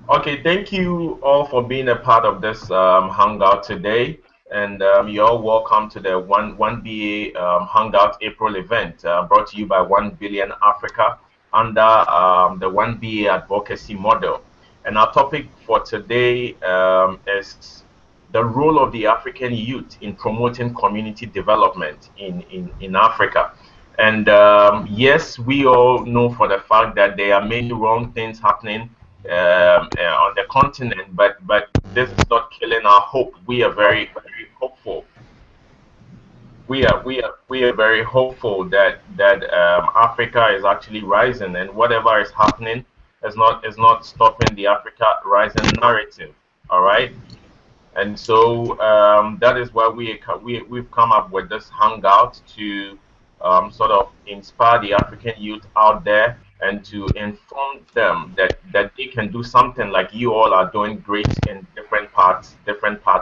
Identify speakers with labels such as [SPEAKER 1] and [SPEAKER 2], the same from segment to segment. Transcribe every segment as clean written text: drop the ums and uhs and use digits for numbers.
[SPEAKER 1] Okay, thank you all for being a part of this Hangout today. And you're all welcome to the 1BA Hangout April event brought to you by 1 Billion Africa under the 1BA Advocacy model. And our topic for today is the role of the African youth in promoting community development in Africa. And yes, we all know for the fact that there are many wrong things happening on the continent, but this is not killing our hope. We are very hopeful. We are very hopeful that Africa is actually rising, and whatever is happening is not stopping the Africa rising narrative. All right. And so that is why we've come up with this hangout to sort of inspire the African youth out there and to inform them that they can do something like you all are doing great in different parts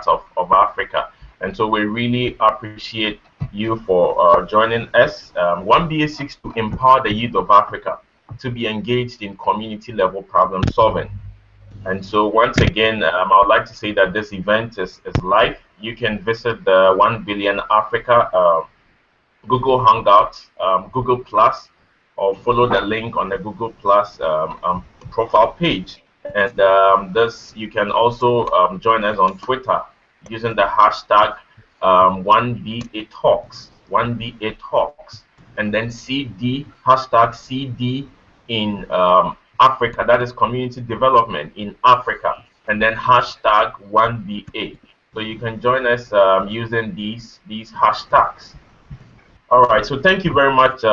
[SPEAKER 1] of Africa. And so we really appreciate you for joining us. 1BA6 to empower the youth of Africa to be engaged in community level problem solving. And so once again, I would like to say that this event is live. You can visit the 1 Billion Africa Google Hangout, Google Plus, or follow the link on the Google Plus profile page. And this, you can also join us on Twitter using the hashtag 1BA Talks, 1BA Talks, and then CD, hashtag CD in Africa, that is community development in Africa, and then hashtag 1BA. So you can join us using these hashtags. All right, so thank you very much.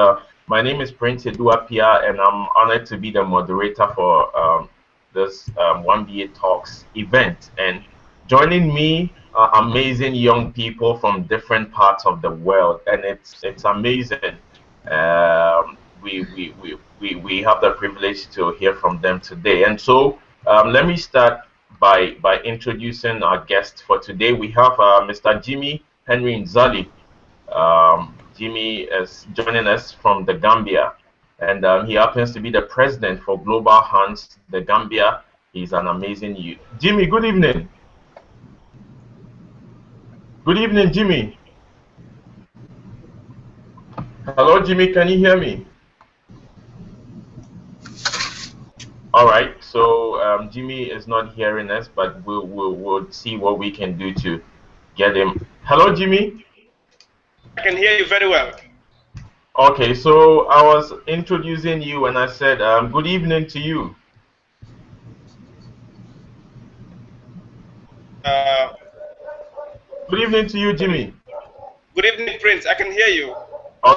[SPEAKER 1] My name is Prince Adu-Appiah, and I'm honored to be the moderator for this 1BA Talks event. And joining me are amazing young people from different parts of the world, and it's amazing. We have the privilege to hear from them today. And so let me start by introducing our guest for today. We have Mr. Jimmy Henry Nzally. Jimmy is joining us from the Gambia, and he happens to be the president for Global Hands, the Gambia. He's an amazing youth. Jimmy, good evening. Good evening, Jimmy. Hello, Jimmy, can you hear me? All right, so Jimmy is not hearing us, but we'll see what we can do to get him. Hello, Jimmy.
[SPEAKER 2] I can hear you very well.
[SPEAKER 1] Okay, so I was introducing you and I said good evening to you. Good evening to you, Jimmy.
[SPEAKER 2] Good evening, Prince. I can hear you.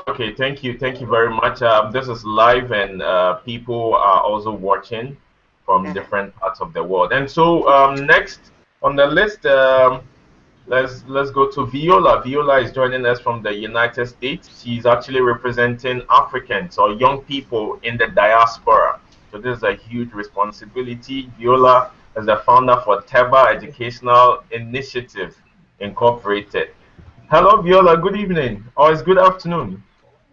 [SPEAKER 1] Okay, thank you very much. This is live, and people are also watching from different parts of the world. And so next on the list, let's go to Viola. Viola is joining us from the United States. She's actually representing Africans or young people in the diaspora. So this is a huge responsibility. Viola is the founder for Tebah Educational Initiative Incorporated. Hello, Viola. Good evening, or it's good afternoon.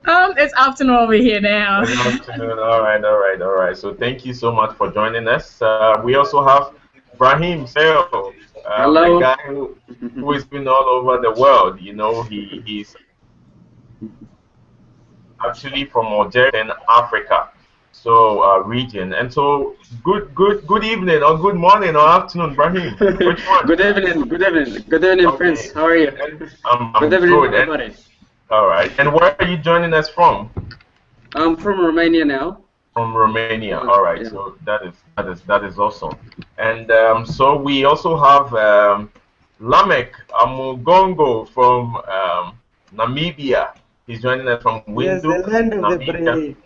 [SPEAKER 3] It's afternoon over here now.
[SPEAKER 1] Good afternoon. All right. So thank you so much for joining us. We also have Brahim, Smail, the guy who has been all over the world. You know, he's actually from Algeria in Africa, so region. And so good evening or good morning or afternoon, Brahim. Which one?
[SPEAKER 4] Good evening, okay. Prince. How are you?
[SPEAKER 1] I'm
[SPEAKER 4] good evening,
[SPEAKER 1] good.
[SPEAKER 4] everybody.
[SPEAKER 1] All right. And where are you joining us from?
[SPEAKER 4] I'm from Romania now.
[SPEAKER 1] From Romania. All right. Yeah. So that is awesome. And so we also have Lameck Amugongo from Namibia. He's joining us from Windhoek.
[SPEAKER 5] Yes, the land of Namibia. The brave.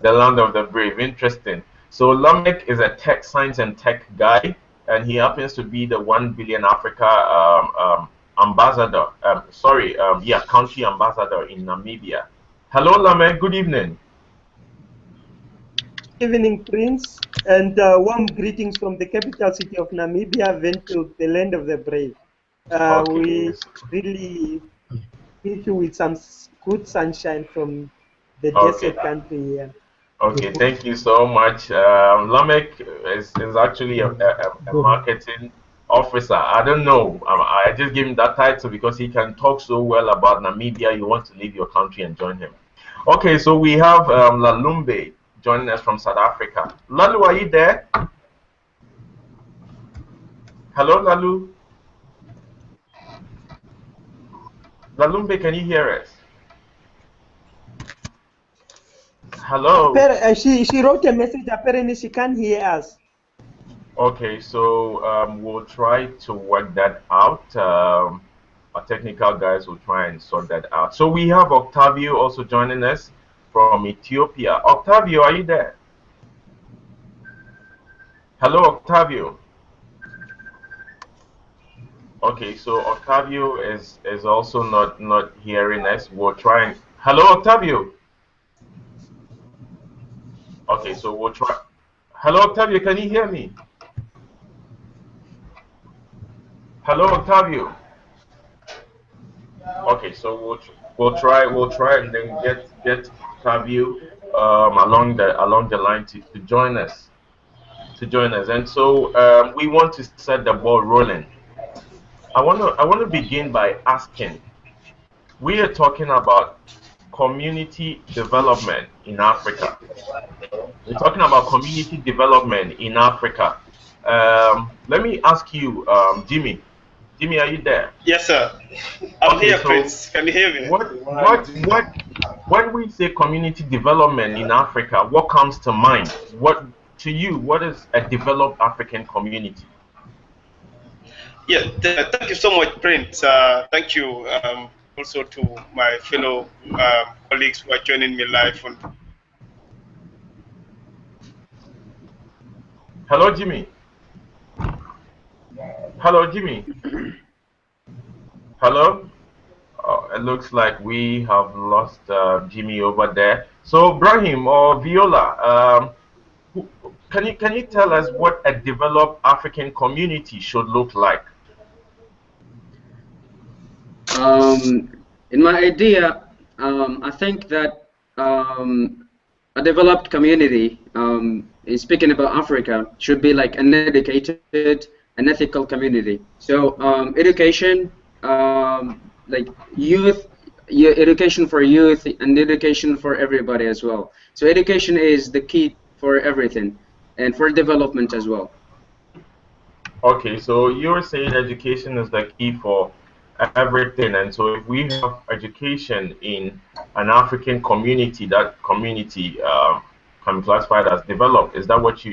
[SPEAKER 1] The land of the brave. Interesting. So Lameck is a tech science and tech guy, and he happens to be the 1 Billion Africa ambassador. Country ambassador in Namibia. Hello, Lameck. Good evening.
[SPEAKER 5] Good evening, Prince, and warm greetings from the capital city of Namibia, Windhoek, the land of the brave.
[SPEAKER 1] Okay.
[SPEAKER 5] We really hit you with some good sunshine from the desert country here.
[SPEAKER 1] Okay, thank you so much. Lameck is actually a marketing officer. I don't know. I just gave him that title because he can talk so well about Namibia. You want to leave your country and join him. Okay, so we have Lalumbe joining us from South Africa. Lalu, are you there? Hello, Lalu. Lalumbe, can you hear us? Hello.
[SPEAKER 5] She wrote a message. Apparently, she can't hear us.
[SPEAKER 1] Okay, so we'll try to work that out. Our technical guys will try and sort that out. So we have Octavio also joining us from Ethiopia. Octavio, are you there? Hello, Octavio. Okay, so Octavio is also not hearing us. We'll try and hello, Octavio. Okay, so we'll try. Hello, Octavio, can you hear me? Hello, Octavio. Okay, so we'll try and then get Octavio along the line to join us and so we want to set the ball rolling. I want to begin by asking, we are talking about community development in Africa. We're talking about community development in Africa. Let me ask you, Jimmy. Jimmy, are you there?
[SPEAKER 2] Yes, sir. I'm
[SPEAKER 1] Okay,
[SPEAKER 2] here,
[SPEAKER 1] so
[SPEAKER 2] Prince. Can you hear me?
[SPEAKER 1] When we say community development in Africa, what comes to mind? What to you? What is a developed African community?
[SPEAKER 2] Yeah, thank you so much, Prince. Thank you also to my fellow colleagues who are joining me live on.
[SPEAKER 1] Hello, Jimmy. Hello, Jimmy. Hello. It looks like we have lost Jimmy over there. So, Brahim or Viola, can you tell us what a developed African community should look like?
[SPEAKER 4] In my idea, I think that a developed community, speaking about Africa, should be like an educated and ethical community. So education, like youth, education for youth and education for everybody as well. So education is the key for everything and for development as well.
[SPEAKER 1] Okay, so you're saying education is the key for everything, and so if we have education in an African community, that community can be classified as developed. Is that what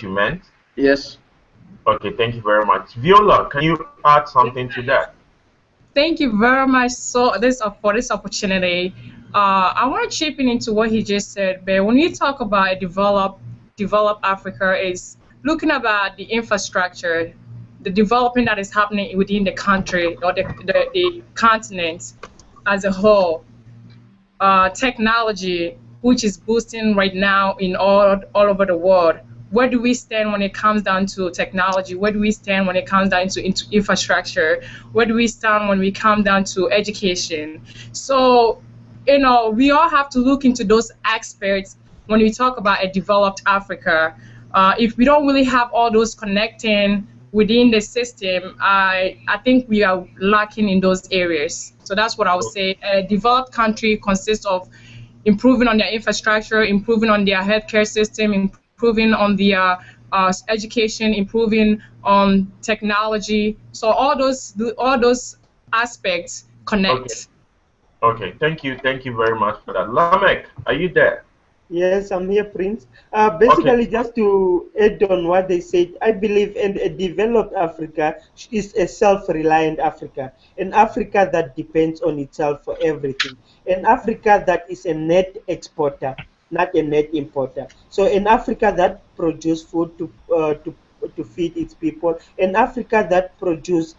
[SPEAKER 1] you meant?
[SPEAKER 4] Yes.
[SPEAKER 1] Okay, thank you very much. Viola, can you add something to that?
[SPEAKER 3] Thank you very much for this opportunity. I want to chip in into what he just said, but when you talk about developed Africa, is looking about the infrastructure, the development that is happening within the country or the continent as a whole. Technology, which is boosting right now in all over the world. Where do we stand when it comes down to technology? Where do we stand when it comes down to infrastructure? Where do we stand when we come down to education? So, we all have to look into those aspects when we talk about a developed Africa. If we don't really have all those connecting within the system, I think we are lacking in those areas. So that's what I would say. A developed country consists of improving on their infrastructure, improving on their healthcare system, improving on their education, improving on technology. So all those aspects connect.
[SPEAKER 1] Okay. Thank you very much for that. Lameck, are you there?
[SPEAKER 5] Yes, I'm here, Prince. Basically, just to add on what they said, I believe a developed Africa is a self-reliant Africa, an Africa that depends on itself for everything, an Africa that is a net exporter, not a net importer. So an Africa that produces food to feed its people, an Africa that produces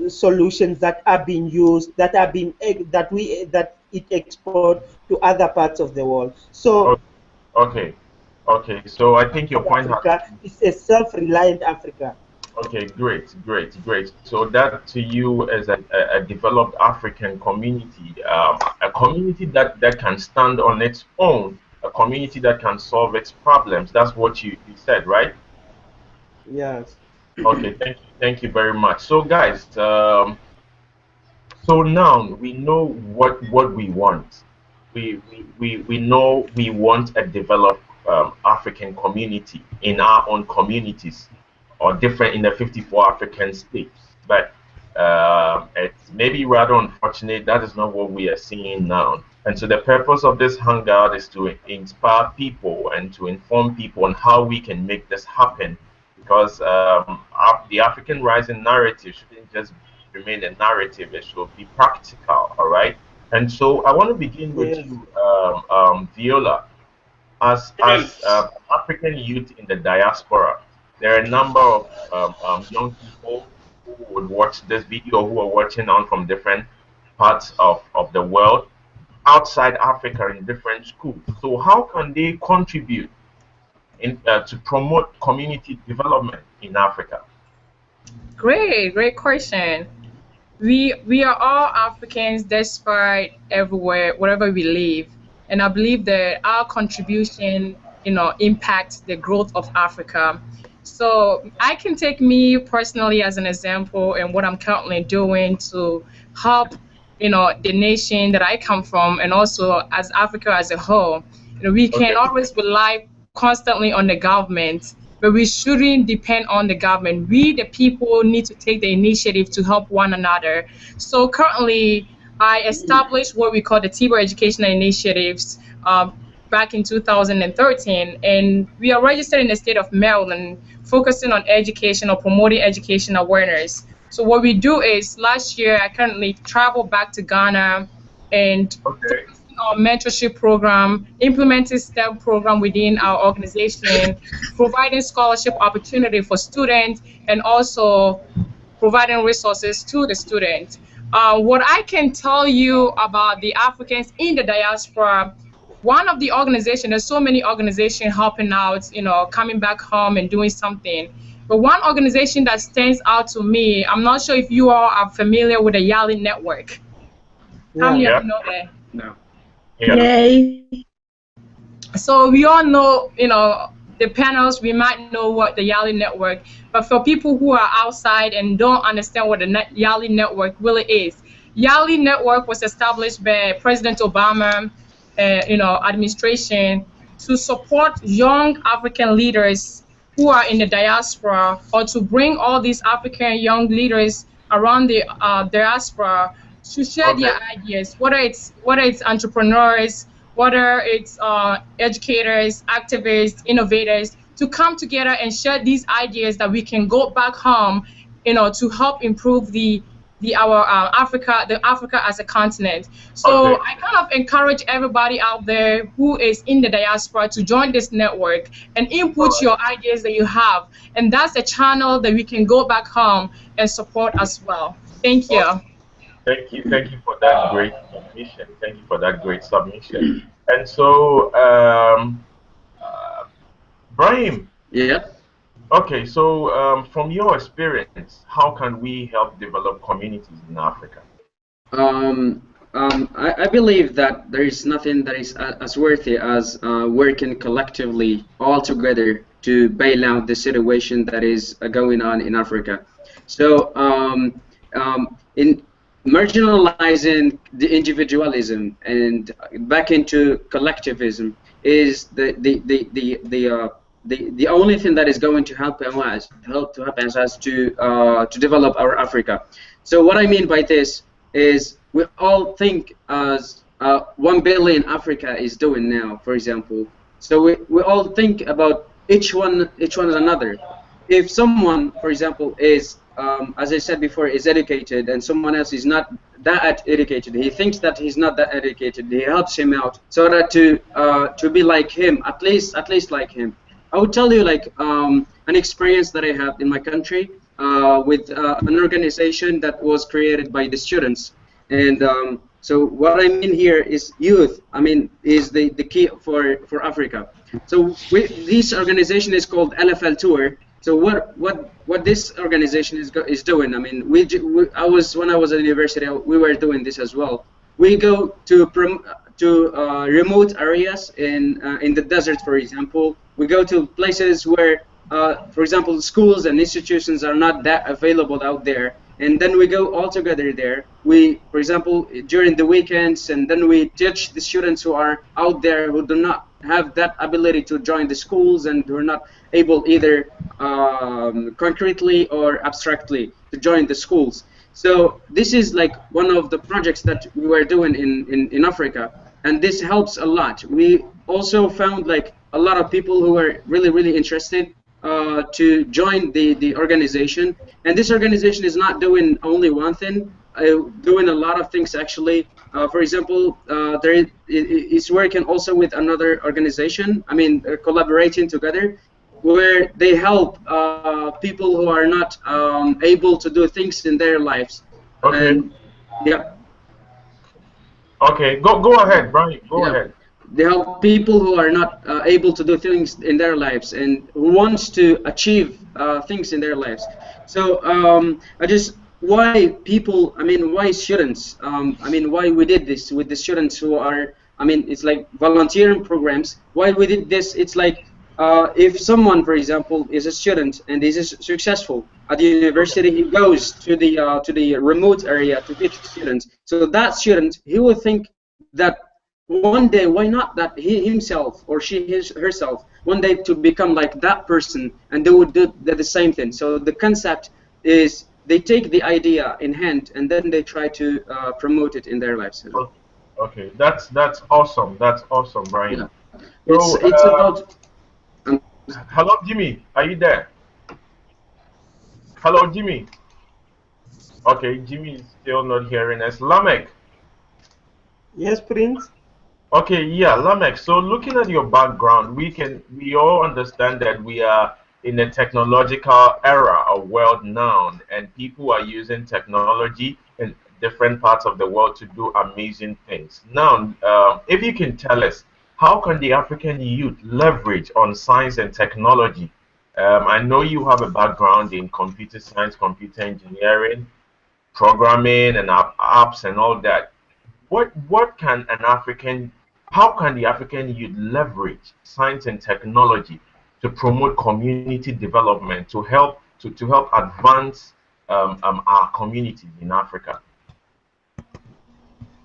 [SPEAKER 5] solutions that are being used, that it export to other parts of the world. So
[SPEAKER 1] okay. So I think your point
[SPEAKER 5] Africa is a self-reliant Africa.
[SPEAKER 1] Okay, great, great, great. So that to you as a developed African community, a community that can stand on its own, a community that can solve its problems. That's what you said, right?
[SPEAKER 5] Yes.
[SPEAKER 1] Okay, thank you very much. So guys, so now we know what we want. We know we want a developed African community in our own communities or different in the 54 African states. But it's maybe rather unfortunate that is not what we are seeing now. And so the purpose of this hangout is to inspire people and to inform people on how we can make this happen. Because the African rising narrative shouldn't just remain a narrative; it should be practical. All right. And so I want to begin with
[SPEAKER 5] Yes.
[SPEAKER 1] you, Viola. As African youth in the diaspora, there are a number of young people who would watch this video who are watching on from different parts of the world outside Africa in different schools. So how can they contribute to promote community development in Africa?
[SPEAKER 3] Great question. We are all Africans despite everywhere, wherever we live. And I believe that our contribution, impacts the growth of Africa. So I can take me personally as an example and what I'm currently doing to help, the nation that I come from and also as Africa as a whole. We can
[SPEAKER 1] Okay.
[SPEAKER 3] always rely constantly on the government, but we shouldn't depend on the government. We, the people, need to take the initiative to help one another. So currently, I established what we call the Tebah Educational Initiatives back in 2013, and we are registered in the state of Maryland, focusing on education or promoting education awareness. So what we do is, last year, I currently traveled back to Ghana and
[SPEAKER 1] Okay.
[SPEAKER 3] our mentorship program, implementing STEM program within our organization, providing scholarship opportunity for students, and also providing resources to the students. What I can tell you about the Africans in the diaspora, one of the organizations, there's so many organizations helping out, coming back home and doing something. But one organization that stands out to me, I'm not sure if you all are familiar with the Yali Network. How many
[SPEAKER 5] Yeah.
[SPEAKER 3] of
[SPEAKER 1] Yeah.
[SPEAKER 3] you know that?
[SPEAKER 4] No.
[SPEAKER 1] Yeah.
[SPEAKER 6] Yay.
[SPEAKER 3] So we all know, the panels, we might know what the Yali network, but for people who are outside and don't understand what the Yali network really is, Yali network was established by President Obama, administration to support young African leaders who are in the diaspora, or to bring all these African young leaders around the diaspora to share
[SPEAKER 1] Okay.
[SPEAKER 3] their ideas, whether it's entrepreneurs, whether it's educators, activists, innovators, to come together and share these ideas that we can go back home, to help improve the Africa as a continent. So
[SPEAKER 1] Okay.
[SPEAKER 3] I kind of encourage everybody out there who is in the diaspora to join this network and
[SPEAKER 1] All
[SPEAKER 3] input
[SPEAKER 1] right.
[SPEAKER 3] your ideas that you have, and that's a channel that we can go back home and support as well. Thank you.
[SPEAKER 1] Awesome. Thank you for that great submission. Thank you for that great submission. And so, Brahim,
[SPEAKER 4] Yeah.
[SPEAKER 1] okay, so from your experience, how can we help develop communities in Africa?
[SPEAKER 4] I believe that there is nothing that is as worthy as working collectively all together to bail out the situation that is going on in Africa. So, in marginalizing the individualism and back into collectivism is the only thing that is going to help us to develop our Africa. So what I mean by this is we all think as 1 billion Africa is doing now, for example. So we all think about each one another. If someone, for example, is as I said before, is educated, and someone else is not that educated, he thinks that he's not that educated. He helps him out so that to be like him, at least like him. I would tell you like an experience that I have in my country with an organization that was created by the students, and so what I mean here is youth. I mean is the key for Africa. So this organization is called LFL Tour. So what this organization is doing? I mean, when I was at university, we were doing this as well. We go to remote areas in the desert, for example. We go to places where, for example, schools and institutions are not that available out there, and then we go all together there. For example, during the weekends, and then we teach the students who are out there who do not have that ability to join the schools and who are not able either concretely or abstractly to join the schools. So this is like one of the projects that we were doing in Africa, and this helps a lot. We also found like a lot of people who were really interested to join the organization, and this organization is not doing only one thing, doing a lot of things actually. For example, it's working also with another organization, I mean collaborating together, where they help people who are not able to do things in their lives.
[SPEAKER 1] Okay.
[SPEAKER 4] And, yeah.
[SPEAKER 1] Okay, go ahead, Brahim. Go ahead.
[SPEAKER 4] They help people who are not able to do things in their lives and who wants to achieve things in their lives. So why students? Why we did this with the students who are, it's like volunteering programs. Why we did this? It's like if someone, for example, is a student and is successful at the university, he goes to the remote area to teach students. So that student, he will think that one day, why not that he himself or herself one day to become like that person, and they would do the same thing. So the concept is they take the idea in hand and then they try to promote it in their lives.
[SPEAKER 1] Okay, that's awesome. That's awesome, Brahim.
[SPEAKER 4] Yeah.
[SPEAKER 1] So,
[SPEAKER 4] it's about.
[SPEAKER 1] Hello, Jimmy. Are you there? Hello, Jimmy. Okay, Jimmy is still not hearing us. Lameck.
[SPEAKER 5] Yes, Prince.
[SPEAKER 1] Okay, yeah, Lameck. So looking at your background, we all understand that we are in a technological era of world now, and people are using technology in different parts of the world to do amazing things. Now, if you can tell us, how can the African youth leverage on science and technology? I know you have a background in computer science, computer engineering, programming, and apps and all that. How can the African youth leverage science and technology to promote community development, to help advance our communities in Africa?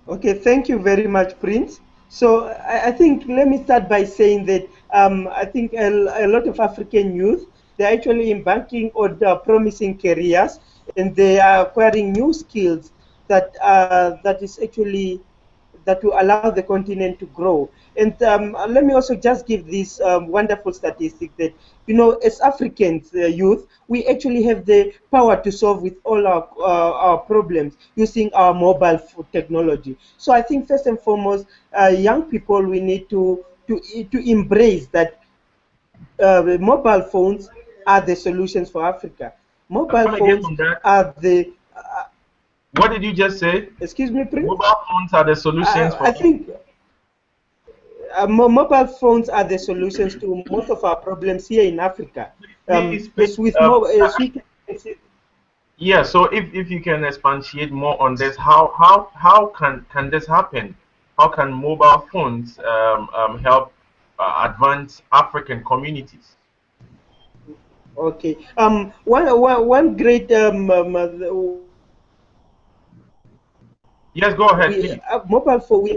[SPEAKER 5] Okay, thank you very much, Prince. So I think let me start by saying that I think a lot of African youth, they're actually embarking on promising careers, and they are acquiring new skills that will allow the continent to grow. And let me also just give this wonderful statistic that, as Africans, youth, we actually have the power to solve with all our problems using our mobile technology. So I think first and foremost, young people, we need to embrace that mobile phones are the solutions for Africa. Mobile phones are the...
[SPEAKER 1] What did you just say?
[SPEAKER 5] Excuse me, Prince?
[SPEAKER 1] Mobile phones are the solutions for...
[SPEAKER 5] I think mobile phones are the solutions to most of our problems here in Africa.
[SPEAKER 1] Yeah, so if you can expatiate more on this, how can this happen? How can mobile phones help advance African communities?
[SPEAKER 5] Okay. One great
[SPEAKER 1] yes, go ahead.
[SPEAKER 5] Mobile phone.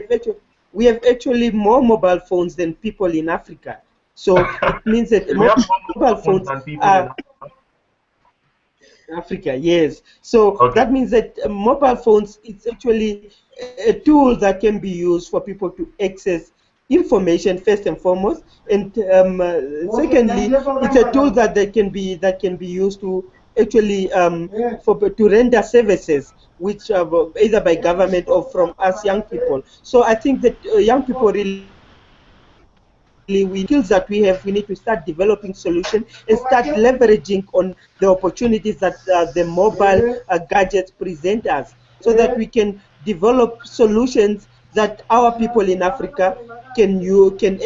[SPEAKER 5] We have actually more mobile phones than people in Africa. So it means that mobile phones
[SPEAKER 1] than people
[SPEAKER 5] are in Africa. Yes. So that means that mobile phones, it's actually a tool that can be used for people to access information first and foremost, and secondly, it's a tool that can be used to actually to render services, which are either by government or from us young people. So I think that young people really, with skills that we have, we need to start developing solutions and start leveraging on the opportunities that the mobile gadgets present us, so that we can develop solutions that our people in Africa can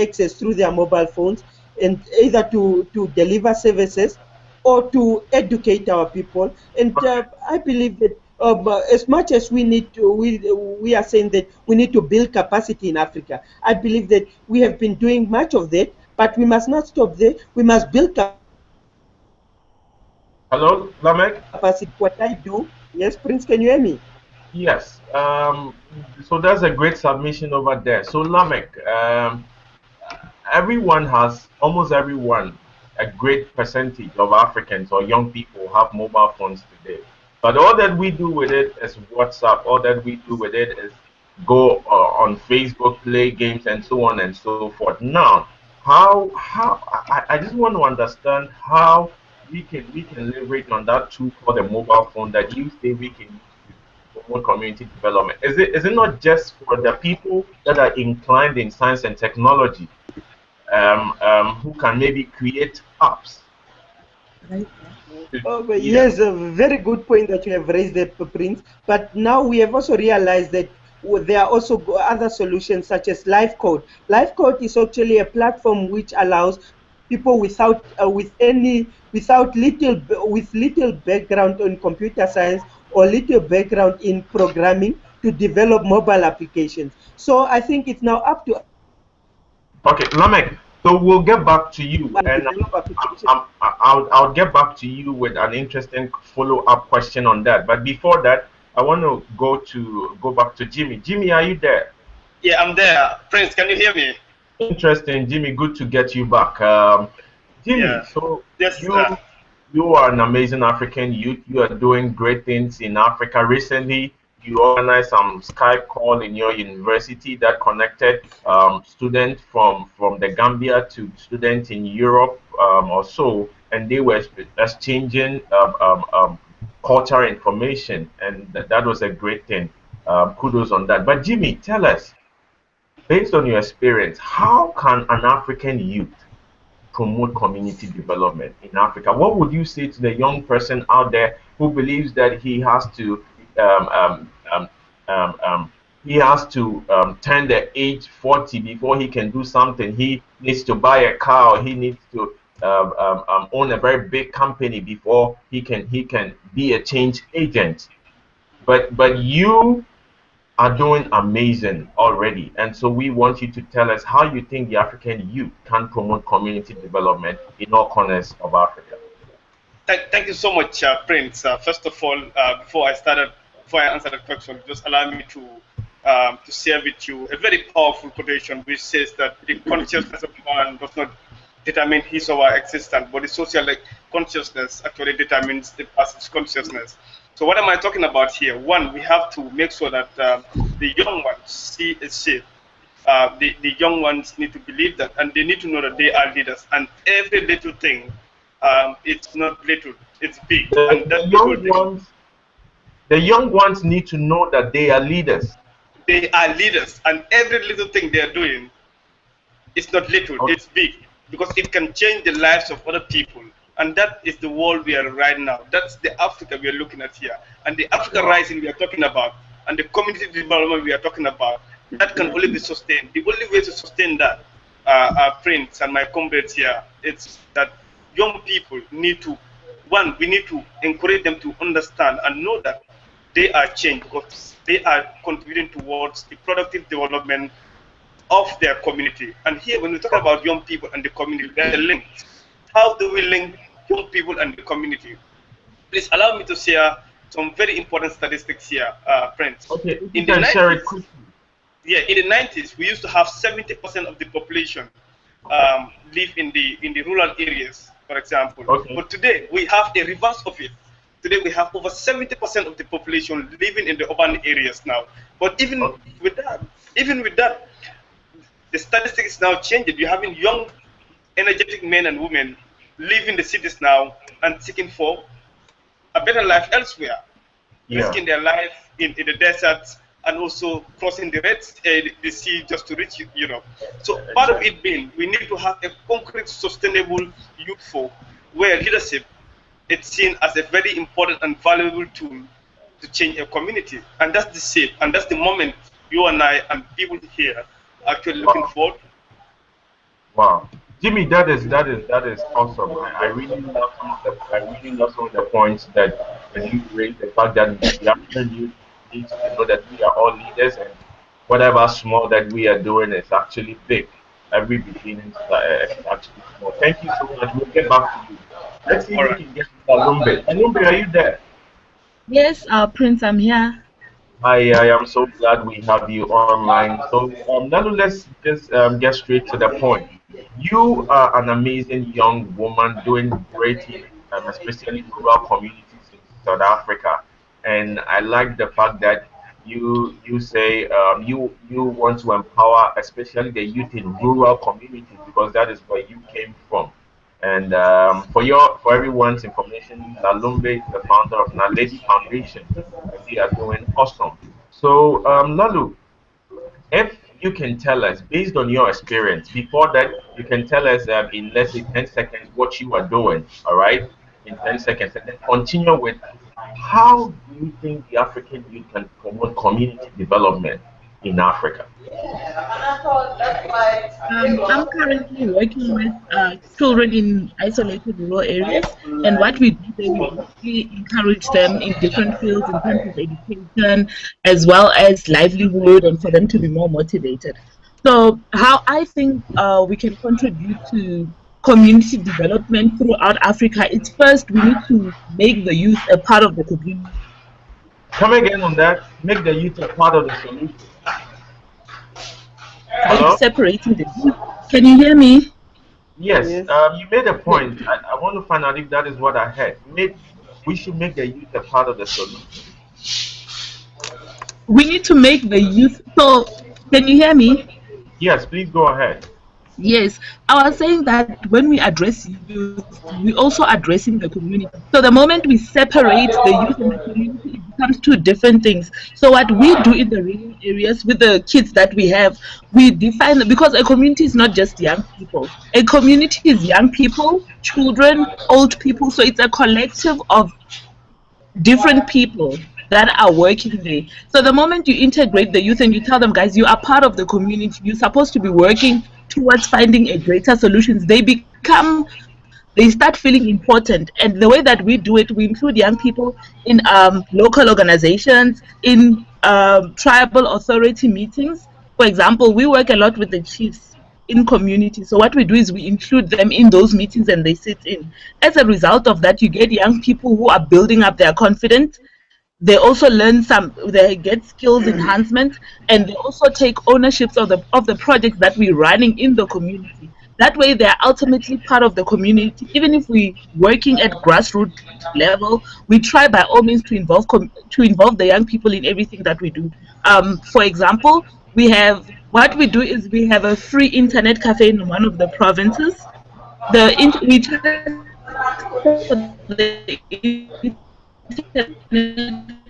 [SPEAKER 5] access through their mobile phones, and either to deliver services or to educate our people. And I believe that as much as we need to, we are saying that we need to build capacity in Africa. I believe that we have been doing much of that, but we must not stop there. We must build
[SPEAKER 1] Hello, Lameck?
[SPEAKER 5] capacity. What I do, yes, Prince, can you hear me?
[SPEAKER 1] Yes. So that's a great submission over there. So Lameck, almost everyone, a great percentage of Africans or young people have mobile phones today. But all that we do with it is WhatsApp. All that we do with it is go on Facebook, play games, and so on and so forth. Now, I just want to understand how we can leverage on that tool called the mobile phone that you say we can use to promote community development. Is it not just for the people that are inclined in science and technology, who can maybe create apps?
[SPEAKER 5] Oh, but yes, a very good point that you have raised there, Prince. But now we have also realized that there are also other solutions such as Live Code. Live Code is actually a platform which allows people without little background on computer science or little background in programming to develop mobile applications. So I think it's now up to
[SPEAKER 1] Okay, Lameck. So we'll get back to you, and
[SPEAKER 5] develop applications.
[SPEAKER 1] I'll get back to you with an interesting follow-up question on that. But before that, I want to go back to Jimmy. Jimmy, are you there?
[SPEAKER 2] Yeah, I'm there. Prince, can you hear me?
[SPEAKER 1] Interesting, Jimmy. Good to get you back. Jimmy,
[SPEAKER 2] Yeah.
[SPEAKER 1] so
[SPEAKER 2] Yes,
[SPEAKER 1] you are an amazing African youth. You are doing great things in Africa. Recently, you organized some Skype call in your university that connected students from the Gambia to students in Europe or so, and they were exchanging cultural information, and that was a great thing. Kudos on that. But Jimmy, tell us, based on your experience, how can an African youth promote community development in Africa? What would you say to the young person out there who believes that he has to turn the age 40 before he can do something? He needs to buy a car, or he needs to own a very big company before he can be a change agent. But you are doing amazing already. And so we want you to tell us how you think the African youth can promote community development in all corners of Africa.
[SPEAKER 2] Thank you so much, Prince. First of all, before I answer the question, just allow me to share with you a very powerful quotation which says that the consciousness of man does not determine his or her existence, but the social consciousness actually determines the person's consciousness. So what am I talking about here? One, we have to make sure that the young ones see a shape. The young ones need to believe that, and they need to know that they are leaders. And every little thing, it's not little, it's big.
[SPEAKER 1] The young ones need to know that they are leaders.
[SPEAKER 2] They are leaders, and every little thing they are doing, it's not little, it's big, because it can change the lives of other people. And that is the world we are right now. That's the Africa we are looking at here. And the Africa rising we are talking about, and the community development we are talking about, that can only be sustained. The only way to sustain that, Prince and my comrades here, it's that young people need to, one, we need to encourage them to understand and know that they are changed, because they are contributing towards the productive development of their community. And here, when we talk about young people and the community, there are links. How do we link young people and the community? Please allow me to share some very important statistics here, Prince.
[SPEAKER 1] Okay,
[SPEAKER 2] in the 90s, in the 90s, we used to have 70% of the population live in the rural areas, for example.
[SPEAKER 1] Okay.
[SPEAKER 2] But today, we have a reverse of it. Today, we have over 70% of the population living in the urban areas now. But even with that, the statistics now changed. You're having young, energetic men and women leaving the cities now and seeking for a better life elsewhere, risking their life in the deserts and also crossing the sea just to reach Europe. So part of it being, we need to have a concrete, sustainable youth folk where leadership is seen as a very important and valuable tool to change a community. And that's the shape, and that's the moment you and I and people here are actually looking forward.
[SPEAKER 1] Wow. Jimmy, that is awesome. I really love some of the points that you raised. The fact that the African youth needs to know that we are all leaders, and whatever small that we are doing is actually big. Every beginning is actually small. Thank you so much. We'll get back to you. Let's see if
[SPEAKER 2] All
[SPEAKER 1] we
[SPEAKER 2] right.
[SPEAKER 1] can get to Lalumbe. Lalumbe, are you there?
[SPEAKER 6] Yes, Prince, I'm here.
[SPEAKER 1] I am so glad we have you online. So, Nalu, let's just get straight to the point. You are an amazing young woman doing great in, especially in rural communities in South Africa. And I like the fact that you say you want to empower, especially the youth in rural communities, because that is where you came from. And for everyone's information, Lalumbe is the founder of Naledi Foundation, and they are doing awesome. So, Lalu, if you can tell us, based on your experience, before that, you can tell us in let's say 10 seconds what you are doing, all right? In 10 seconds, and then continue with how do you think the African youth can promote community development in Africa?
[SPEAKER 6] I'm currently working with children in isolated rural areas, and what we do is we basically encourage them in different fields in terms of education as well as livelihood, and for them to be more motivated. So, how I think we can contribute to community development throughout Africa is first we need to make the youth a part of the community
[SPEAKER 1] Come again on that. Make the youth a part of the solution.
[SPEAKER 6] by
[SPEAKER 1] Hello?
[SPEAKER 6] separating the youth. Can you hear me?
[SPEAKER 1] Yes,
[SPEAKER 5] Yes.
[SPEAKER 1] you made a point. I want to find out if that is what I heard. We should make the youth a part of the solution.
[SPEAKER 6] We need to make the youth. So, can you hear me?
[SPEAKER 1] Yes, please go ahead.
[SPEAKER 6] Yes, I was saying that when we address youth, we also addressing the community. So the moment we separate the youth and the community, it becomes two different things. So what we do in the rural areas with the kids that we have, we define because a community is not just young people. A community is young people, children, old people. So it's a collective of different people that are working there. So the moment you integrate the youth and you tell them, guys, you are part of the community, you're supposed to be working towards finding a greater solutions, they start feeling important. And the way that we do it, we include young people in local organizations, in tribal authority meetings. For example, we work a lot with the chiefs in community. So what we do is we include them in those meetings and they sit in. As a result of that, you get young people who are building up their confidence. They also they get skills enhancement, and they also take ownerships of the projects that we're running in the community. That way they're ultimately part of the community. Even if we're working at grassroots level, we try by all means to involve the young people in everything that we do. For example, what we do is we have a free internet cafe in one of the provinces. We try for the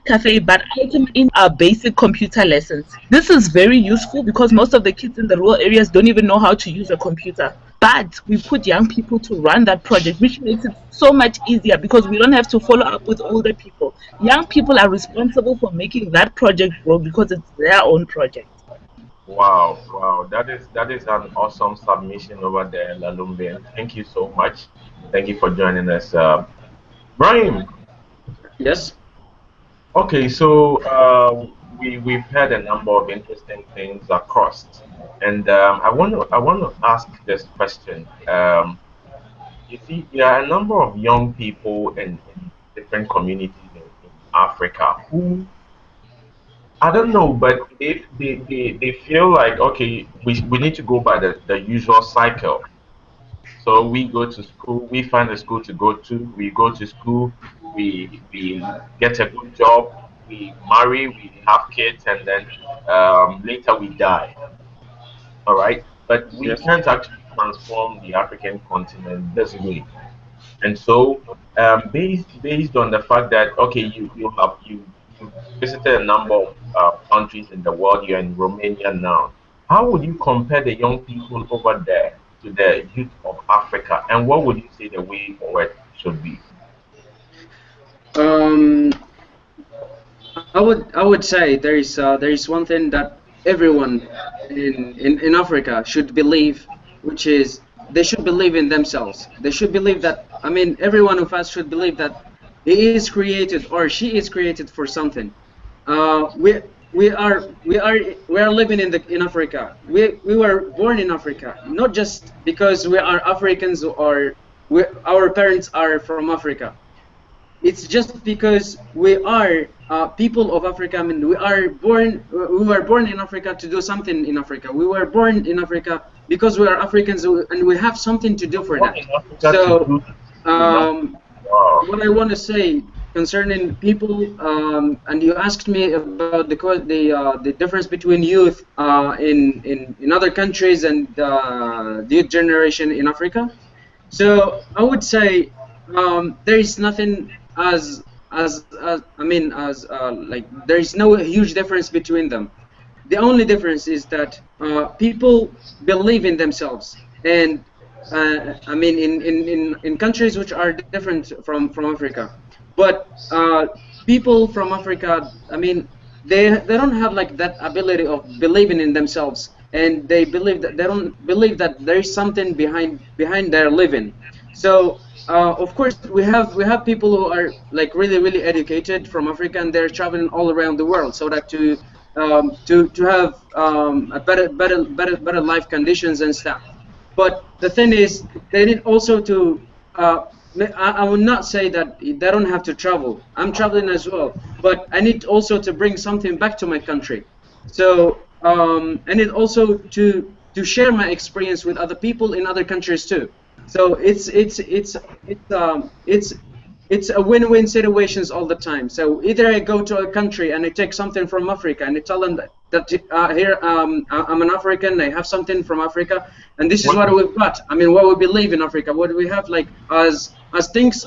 [SPEAKER 6] cafe, but ultimately in our basic computer lessons. This is very useful because most of the kids in the rural areas don't even know how to use a computer. But we put young people to run that project, which makes it so much easier because we don't have to follow up with older people. Young people are responsible for making that project grow because it's their own project.
[SPEAKER 1] Wow, wow, that is an awesome submission over there, Lalumbe. Thank you so much. Thank you for joining us, Brahim.
[SPEAKER 4] Yes.
[SPEAKER 1] Okay, so we've had a number of interesting things across, and I want to ask this question. You see, there are a number of young people in different communities in Africa who I don't know, but they feel like okay, we need to go by the usual cycle. So we go to school, we find a school to go to, we go to school, we get a good job, we marry, we have kids, and then later we die. All right, but we
[SPEAKER 2] Yes.
[SPEAKER 1] can't actually transform the African continent this way. And so, based on the fact that okay, you visited a number of countries in the world. You're in Romania now. How would you compare the young people over there to the youth of Africa, and what would you say the way forward should be?
[SPEAKER 4] Um, I would say there is one thing that everyone in Africa should believe, which is they should believe in themselves. They should believe that, I mean, every one of us should believe that he is created or she is created for something. We are living in Africa. We were born in Africa, not just because we are Africans or our parents are from Africa. It's just because we are people of Africa. I mean, we were born in Africa to do something in Africa. We were born in Africa because we are Africans and we have something to do for that. So, what I want to say concerning people, and you asked me about the difference between youth in other countries and the youth generation in Africa. So I would say there is nothing like there is no huge difference between them. The only difference is that people believe in themselves, and I mean in countries which are different from Africa, but people from Africa, I mean, they don't have like that ability of believing in themselves, and they don't believe that there is something behind their living. So of course we have people who are like really educated from Africa, and they're traveling all around the world so that to have a better life conditions and stuff. But the thing is, they need also to I would not say that they don't have to travel. I'm traveling as well, but I need also to bring something back to my country. So I need also to share my experience with other people in other countries too. So it's a win-win situations all the time. So either I go to a country and I take something from Africa and I tell them that here I'm an African, I have something from Africa, and this is what we've got. I mean, what we believe in Africa, what we have like as things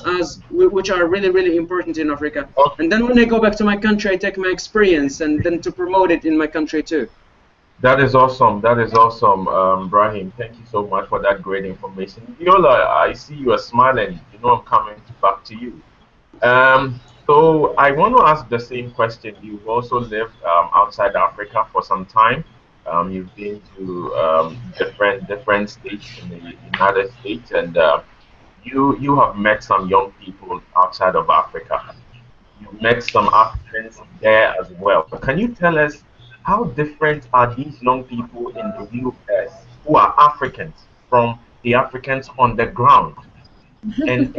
[SPEAKER 4] which are really important in Africa. And then when I go back to my country, I take my experience and then to promote it in my country too.
[SPEAKER 1] That is awesome. That is awesome, Brahim. Thank you so much for that great information. Viola, I see you are smiling. You know I'm coming back to you. So I want to ask the same question. You've also lived outside Africa for some time. You've been to different states in the United States, and you have met some young people outside of Africa. You met some Africans there as well. Can you tell us how different are these young people in the US who are Africans from the Africans on the ground? And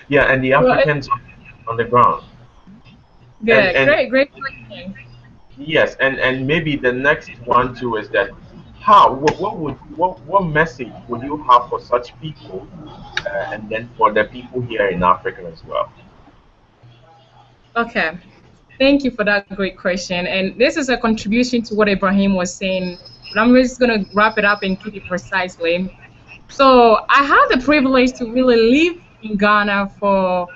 [SPEAKER 1] yeah, and the Africans on the ground.
[SPEAKER 3] Good, great question.
[SPEAKER 1] Yes, and maybe the next one too is that what message would you have for such people, and then for the people here in Africa as well?
[SPEAKER 3] Okay. Thank you for that great question. And this is a contribution to what Ibrahim was saying, but I'm just going to wrap it up and keep it precisely. So I had the privilege to really live in Ghana for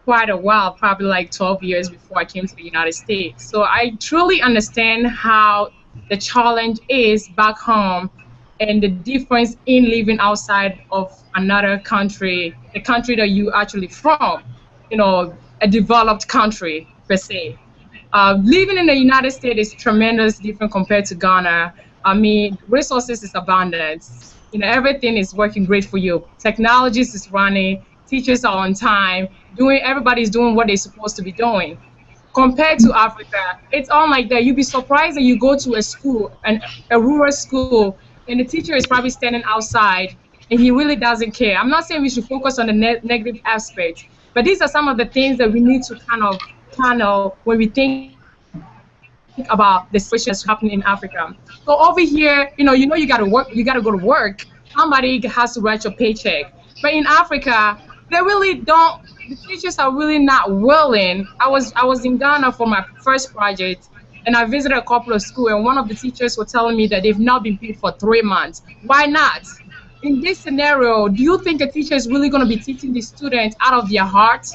[SPEAKER 3] quite a while, probably like 12 years before I came to the United States. So I truly understand how the challenge is back home and the difference in living outside of another country, the country that you actually from, you know, a developed country per se. Living in the United States is tremendous different compared to Ghana. I mean, resources is abundant. You know, everything is working great for you. Technologies is running, teachers are on time, everybody's doing what they're supposed to be doing. Compared to Africa, it's all like that. You'd be surprised that you go to a school, a rural school, and the teacher is probably standing outside and he really doesn't care. I'm not saying we should focus on the negative aspects, but these are some of the things that we need to kind of channel when we think about the situation that's happening in Africa. So over here, you gotta work, you gotta go to work. Somebody has to write your paycheck. But in Africa, they really don't. The teachers are really not willing. I was in Ghana for my first project, and I visited a couple of schools, and one of the teachers were telling me that they've not been paid for 3 months. Why not? In this scenario, do you think a teacher is really going to be teaching the students out of their heart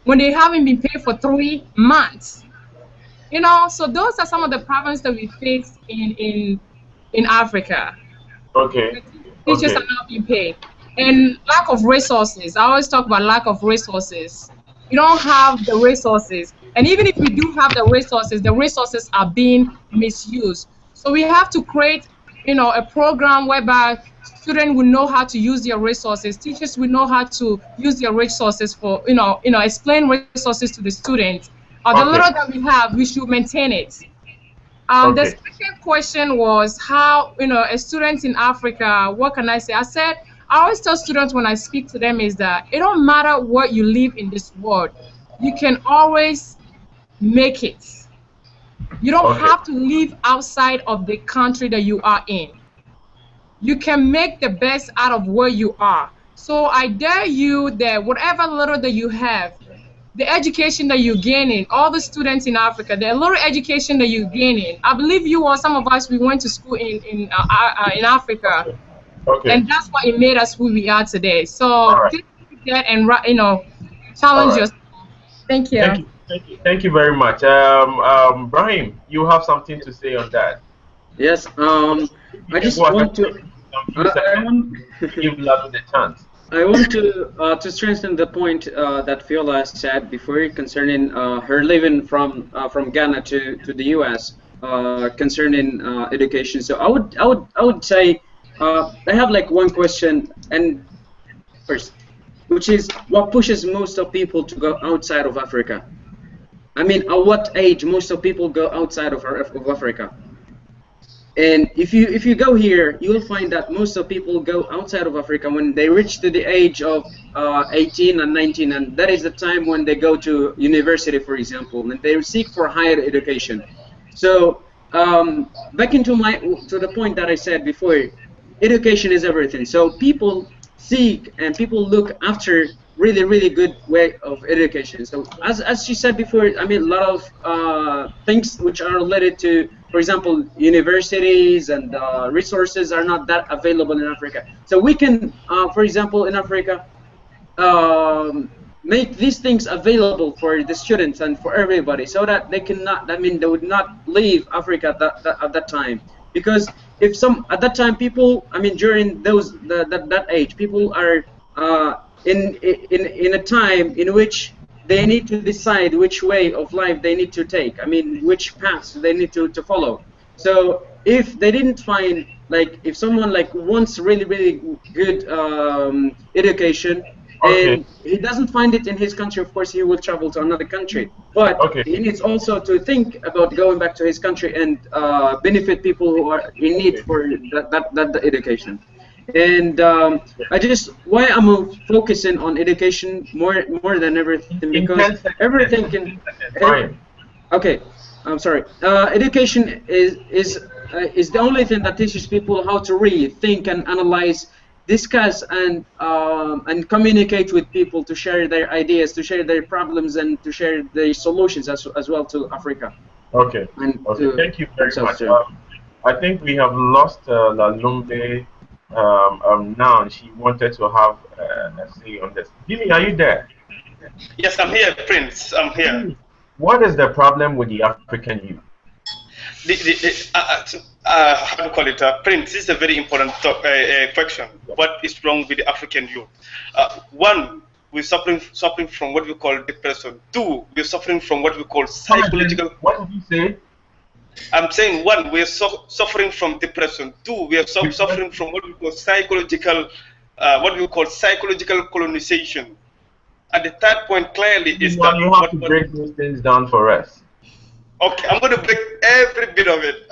[SPEAKER 3] when they haven't been paid for 3 months? You know, so those are some of the problems that we face in Africa.
[SPEAKER 1] Okay.
[SPEAKER 3] Teachers are not being paid. And lack of resources. I always talk about lack of resources. You don't have the resources. And even if we do have the resources are being misused. So we have to create a program whereby students will know how to use their resources, teachers will know how to use their resources for, explain resources to the students. The
[SPEAKER 1] Okay.
[SPEAKER 3] little that we have, we should maintain it. The
[SPEAKER 1] Okay.
[SPEAKER 3] second question was how, a student in Africa, what can I say? I said, I always tell students when I speak to them is that it don't matter what you live in this world, you can always make it. You don't
[SPEAKER 1] Okay.
[SPEAKER 3] have to live outside of the country that you are in. You can make the best out of where you are. So I dare you that whatever little that you have, the education that you're gaining, all the students in Africa, the little education that you're gaining, I believe you or some of us, we went to school in Africa,
[SPEAKER 1] Okay.
[SPEAKER 3] and that's why it made us who we are today. So
[SPEAKER 1] All right.
[SPEAKER 3] take that and challenge
[SPEAKER 1] All right.
[SPEAKER 3] yourself. Thank you.
[SPEAKER 1] Thank you. Thank you. Thank you very much. Brahim, you have something to say on that?
[SPEAKER 4] Yes. I just
[SPEAKER 1] Go ahead.
[SPEAKER 4] want to.
[SPEAKER 1] Give Lalu the chance.
[SPEAKER 4] I want to strengthen the point that Viola said before concerning her living from Ghana to the U.S. Concerning education. So I would say I have like one question, and first, which is what pushes most of people to go outside of Africa? I mean, at what age most of people go outside of Africa? And if you go here, you will find that most of people go outside of Africa when they reach to the age of 18 and 19, and that is the time when they go to university, for example, and they seek for higher education. So back to the point that I said before, education is everything. So people seek and people look after really good way of education. So as she said before, I mean, a lot of things which are related to, for example, universities and resources are not that available in Africa. So we can, for example, in Africa, make these things available for the students and for everybody, so that they cannot, I mean, they would not leave Africa at that time. Because if at that time people, I mean, during that age, people are in a time in which they need to decide which way of life they need to take. I mean, which paths they need to follow. So if they didn't find, like, if someone like wants really good education, and he doesn't find it in his country, of course he will travel to another country. But he needs also to think about going back to his country and benefit people who are in need for that education. And I just, why I'm focusing on education more than everything, because everything can. Okay, I'm sorry. Education is the only thing that teaches people how to read, think, and analyze, discuss, and communicate with people, to share their ideas, to share their problems, and to share their solutions as well to Africa.
[SPEAKER 1] Okay. Thank you very much. I think we have lost Lalumbe. Now she wanted to have a say on this. Jimmy, are you there?
[SPEAKER 2] Yes, I'm here, Prince. I'm here.
[SPEAKER 1] What is the problem with the African youth?
[SPEAKER 2] How do you call it? Prince, this is a very important question. What is wrong with the African youth? One, we're suffering from what we call depression. Two, we're suffering from what we call psychological.
[SPEAKER 1] What did you say?
[SPEAKER 2] I'm saying, one, we are suffering from depression. Two, we are suffering from what we call psychological colonization. And the third point clearly is that
[SPEAKER 1] you have to break those things down for us.
[SPEAKER 2] Okay, I'm going to break every bit of it,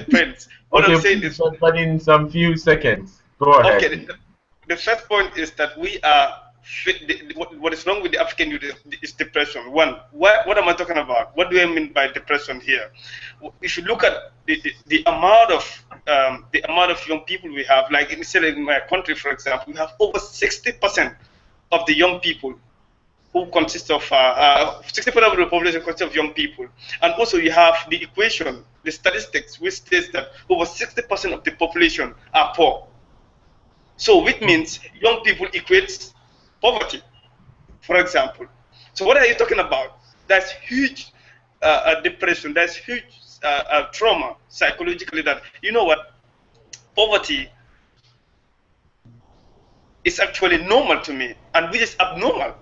[SPEAKER 2] Prince. What I'm saying is,
[SPEAKER 1] but in some few seconds. Go ahead.
[SPEAKER 2] Okay, the first point is that we are. What is wrong with the African youth is depression. One, what am I talking about? What do I mean by depression here? If you look at the amount of young people we have, like in my country, for example, we have over 60% of the young people who consist of 60% of the population consists of young people, and also you have the equation, the statistics, which states that over 60% of the population are poor. So, which means young people equates poverty, for example. So what are you talking about? That's huge depression, that's huge trauma psychologically, that, you know what, poverty is actually normal to me, and which is abnormal.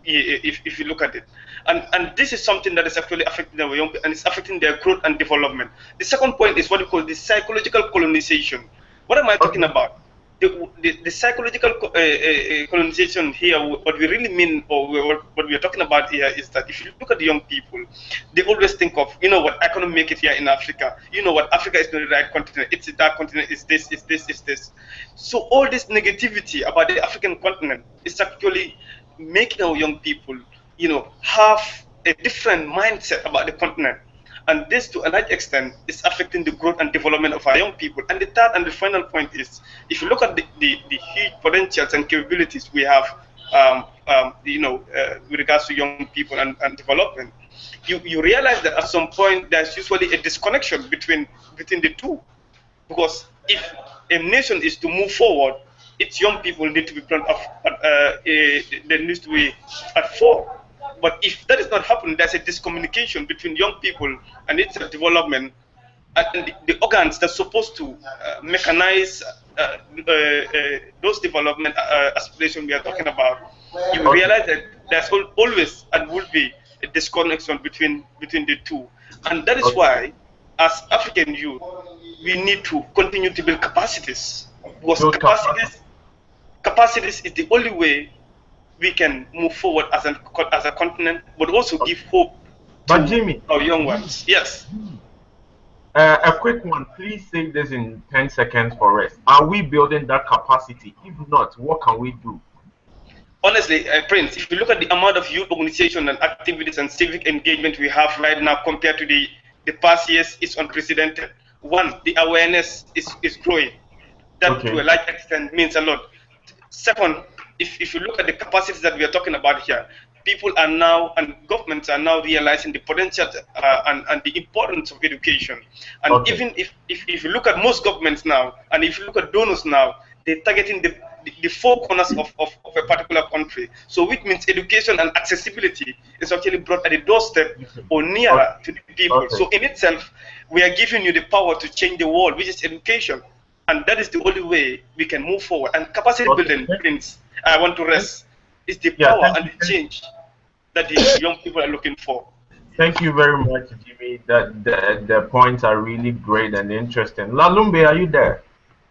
[SPEAKER 2] if you look at it. And this is something that is actually affecting our young people, and it's affecting their growth and development. The second point is what we call the psychological colonization. What am I talking about? The psychological colonization here, what we really mean, or what we are talking about here, is that if you look at the young people, they always think of, you know what, I cannot make it here in Africa. You know what, Africa is not the right continent. It's that continent. It's this. It's this. It's this. So all this negativity about the African continent is actually making our young people, you know, have a different mindset about the continent. And this, to a large extent, is affecting the growth and development of our young people. And the third and the final point is, if you look at the huge potentials and capabilities we have, with regards to young people and development, you realize that at some point there's usually a disconnection between the two. Because if a nation is to move forward, its young people need to be brought up. There needs to be at fore. But if that is not happening, there's a discommunication between young people and its development, and the organs that's supposed to mechanize those development aspirations we are talking about. You realize that there's always and will be a disconnection between the two. And that is why, as African youth, we need to continue to build capacities. Because capacities is the only way we can move forward as a continent, but also give hope to
[SPEAKER 1] Jimmy,
[SPEAKER 2] our young ones. Yes.
[SPEAKER 1] A quick one. Please say this in 10 seconds for us. Are we building that capacity? If not, what can we do?
[SPEAKER 2] Honestly, Prince, if you look at the amount of youth organization and activities and civic engagement we have right now compared to the past years, it's unprecedented. One, the awareness is growing. That to a large extent means a lot. Second, if you look at the capacities that we are talking about here, people are now, and governments are now realizing the potential and the importance of education. And even if you look at most governments now, and if you look at donors now, they're targeting the four corners of a particular country. So which means education and accessibility is actually brought at the doorstep or nearer to the people. So in itself, we are giving you the power to change the world, which is education. And that is the only way we can move forward. And capacity building, Prince, I want to rest, is the power and the change that the young people are looking for.
[SPEAKER 1] Thank you very much, Jimmy. The points are really great and interesting. Lalumbe, are you there?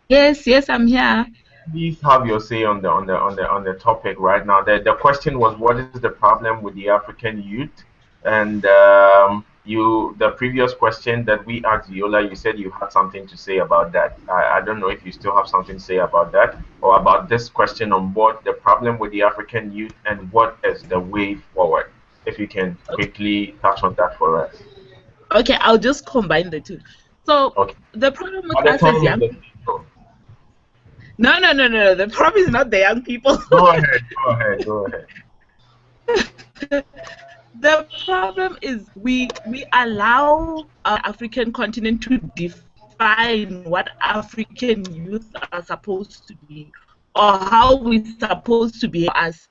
[SPEAKER 6] Yes, I'm here.
[SPEAKER 1] Please have your say on the topic right now. The question was, what is the problem with the African youth? And the previous question that we asked Viola, you said you had something to say about that. I don't know if you still have something to say about that, or about this question on board, the problem with the African youth and what is the way forward. If you can quickly touch on that for us.
[SPEAKER 6] Okay, I'll just combine the two. So the problem with us is young people. No. The problem is not the young people.
[SPEAKER 1] Go ahead.
[SPEAKER 6] The problem is we allow our African continent to define what African youth are supposed to be, or how we're supposed to be as.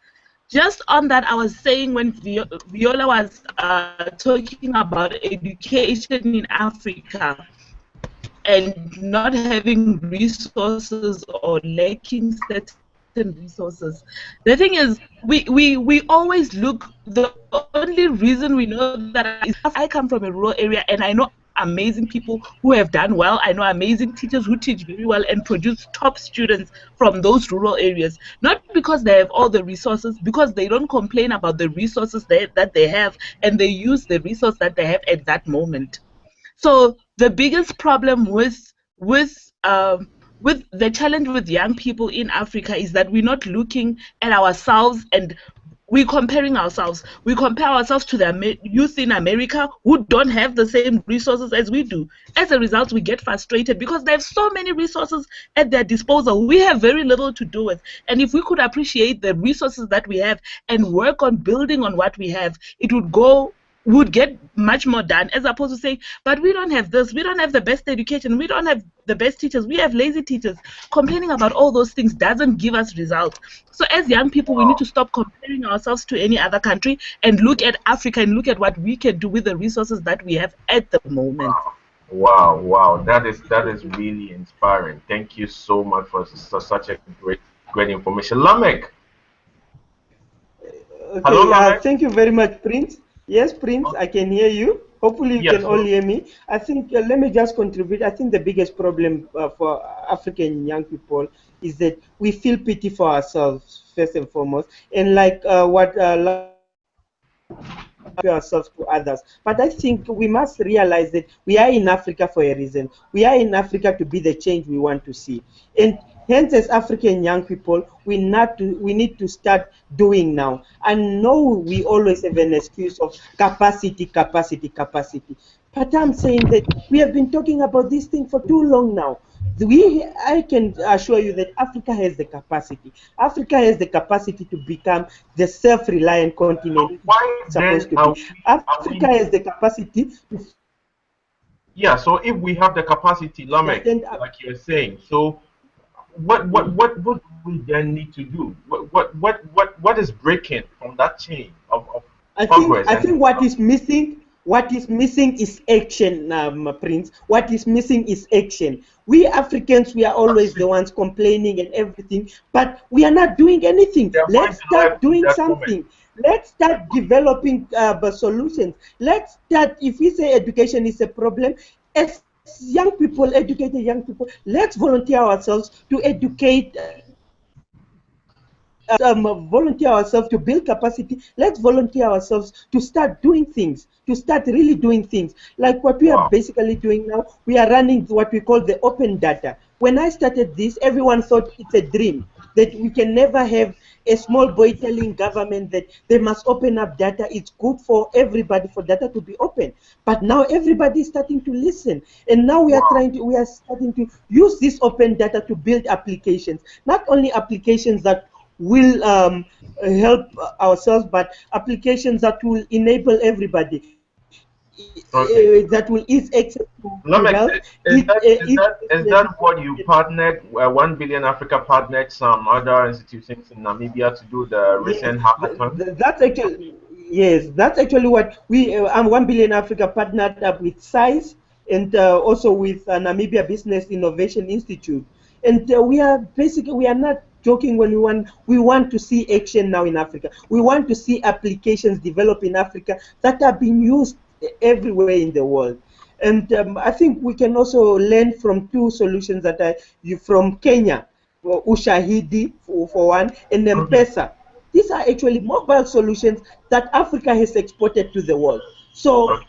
[SPEAKER 6] Just on that, I was saying when Viola was talking about education in Africa and not having resources or lacking certain resources. The thing is, we always look, the only reason we know that is I come from a rural area and I know amazing people who have done well. I know amazing teachers who teach very well and produce top students from those rural areas. Not because they have all the resources, because they don't complain about the resources that they have, and they use the resource that they have at that moment. So the biggest problem with the challenge with young people in Africa is that we're not looking at ourselves and we're comparing ourselves. We compare ourselves to the youth in America who don't have the same resources as we do. As a result, we get frustrated because they have so many resources at their disposal. We have very little to do with. And if we could appreciate the resources that we have and work on building on what we have, it would get much more done, as opposed to saying, but we don't have this, we don't have the best education, we don't have the best teachers, we have lazy teachers. Complaining about all those things doesn't give us results. So as young people, we need to stop comparing ourselves to any other country and look at Africa and look at what we can do with the resources that we have at the moment.
[SPEAKER 1] Wow. That is really inspiring. Thank you so much for such a great information. Lameck. Hello,
[SPEAKER 5] Okay,
[SPEAKER 1] Lameck?
[SPEAKER 5] thank you very much, Prince. Yes, Prince, I can hear you. Hopefully, you
[SPEAKER 1] Yes.
[SPEAKER 5] can all hear me. I think, let me just contribute. I think the biggest problem for African young people is that we feel pity for ourselves, first and foremost. And like what ourselves to others. But I think we must realize that we are in Africa for a reason. We are in Africa to be the change we want to see. And hence, as African young people, we need to start doing now. And no, we always have an excuse of capacity, capacity, capacity. But I'm saying that we have been talking about this thing for too long now. I can assure you that Africa has the capacity. Africa has the capacity to become the self-reliant continent
[SPEAKER 1] Why
[SPEAKER 5] it's
[SPEAKER 1] then
[SPEAKER 5] supposed to
[SPEAKER 1] are
[SPEAKER 5] be.
[SPEAKER 1] we,
[SPEAKER 5] Africa has the capacity to
[SPEAKER 1] yeah, so if we have the capacity, Lameck,
[SPEAKER 5] stand up.
[SPEAKER 1] like you're saying, so what do we then need to do? What is breaking from that chain of progress
[SPEAKER 5] I
[SPEAKER 1] and
[SPEAKER 5] think what is missing is action, Prince. What is missing is action. We Africans, we are always the ones complaining and everything, but we are not doing anything.
[SPEAKER 1] their voice
[SPEAKER 5] Let's
[SPEAKER 1] in life
[SPEAKER 5] start
[SPEAKER 1] in
[SPEAKER 5] doing
[SPEAKER 1] that comment?
[SPEAKER 5] something. Let's start developing solutions. Let's start. If we say education is a problem, as young people, educated young people, let's volunteer ourselves to educate volunteer ourselves to build capacity. Let's volunteer ourselves to start doing things, to start really doing things. Like what we are
[SPEAKER 1] Wow.
[SPEAKER 5] basically doing now, we are running what we call the open data. When I started this, everyone thought it's a dream, that we can never have a small boy telling government that they must open up data. It's good for everybody for data to be open. But now everybody is starting to listen. And now we
[SPEAKER 1] Wow.
[SPEAKER 5] are starting to use this open data to build applications. Not only applications that will help ourselves, but applications that will enable everybody,
[SPEAKER 1] Okay.
[SPEAKER 5] that will ease access to
[SPEAKER 1] Lameck,
[SPEAKER 5] health.
[SPEAKER 1] is that what you partnered? 1 billion Africa partnered some other institutions in Namibia to do the
[SPEAKER 5] Yes,
[SPEAKER 1] recent hackathon?
[SPEAKER 5] that's actually yes, that's actually what we. I'm 1 billion Africa partnered up with SAIS and also with Namibia Business Innovation Institute, and we are not joking when we want to see action now in Africa. We want to see applications develop in Africa that are being used everywhere in the world. And I think we can also learn from two solutions that are from Kenya, Ushahidi for one, and
[SPEAKER 1] Okay.
[SPEAKER 5] M-Pesa. These are actually mobile solutions that Africa has exported to the world. So,
[SPEAKER 1] Okay.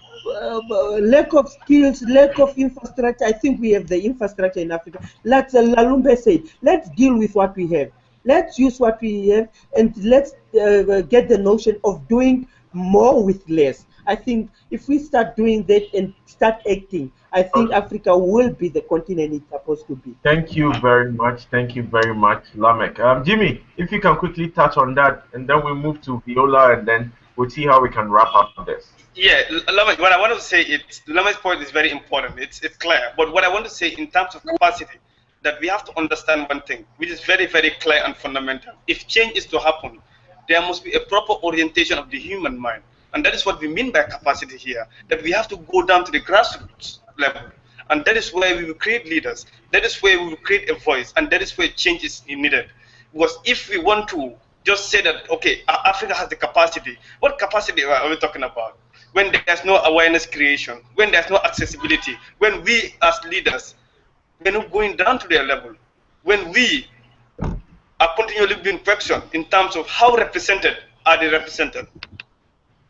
[SPEAKER 5] lack of skills, lack of infrastructure. I think we have the infrastructure in Africa. Like Lalumbe said, let's deal with what we have. Let's use what we have, and let's get the notion of doing more with less. I think if we start doing that and start acting, I think
[SPEAKER 1] Okay.
[SPEAKER 5] Africa will be the continent it's supposed to be.
[SPEAKER 1] Thank you very much. Thank you very much, Lameck. Jimmy, if you can quickly touch on that, and then we move to Viola, and then we'll see how we can wrap up this.
[SPEAKER 2] Yeah, Lameck, what I want to say is Lameck's point is very important. It's clear. But what I want to say in terms of capacity, that we have to understand one thing, which is very, very clear and fundamental. If change is to happen, there must be a proper orientation of the human mind. And that is what we mean by capacity here, that we have to go down to the grassroots level. And that is where we will create leaders. That is where we will create a voice. And that is where change is needed. Because if we want to just say that, okay, Africa has the capacity, what capacity are we talking about? When there's no awareness creation, when there's no accessibility, when we as leaders, we're not going down to their level, when we are continually being questioned in terms of how represented are they represented?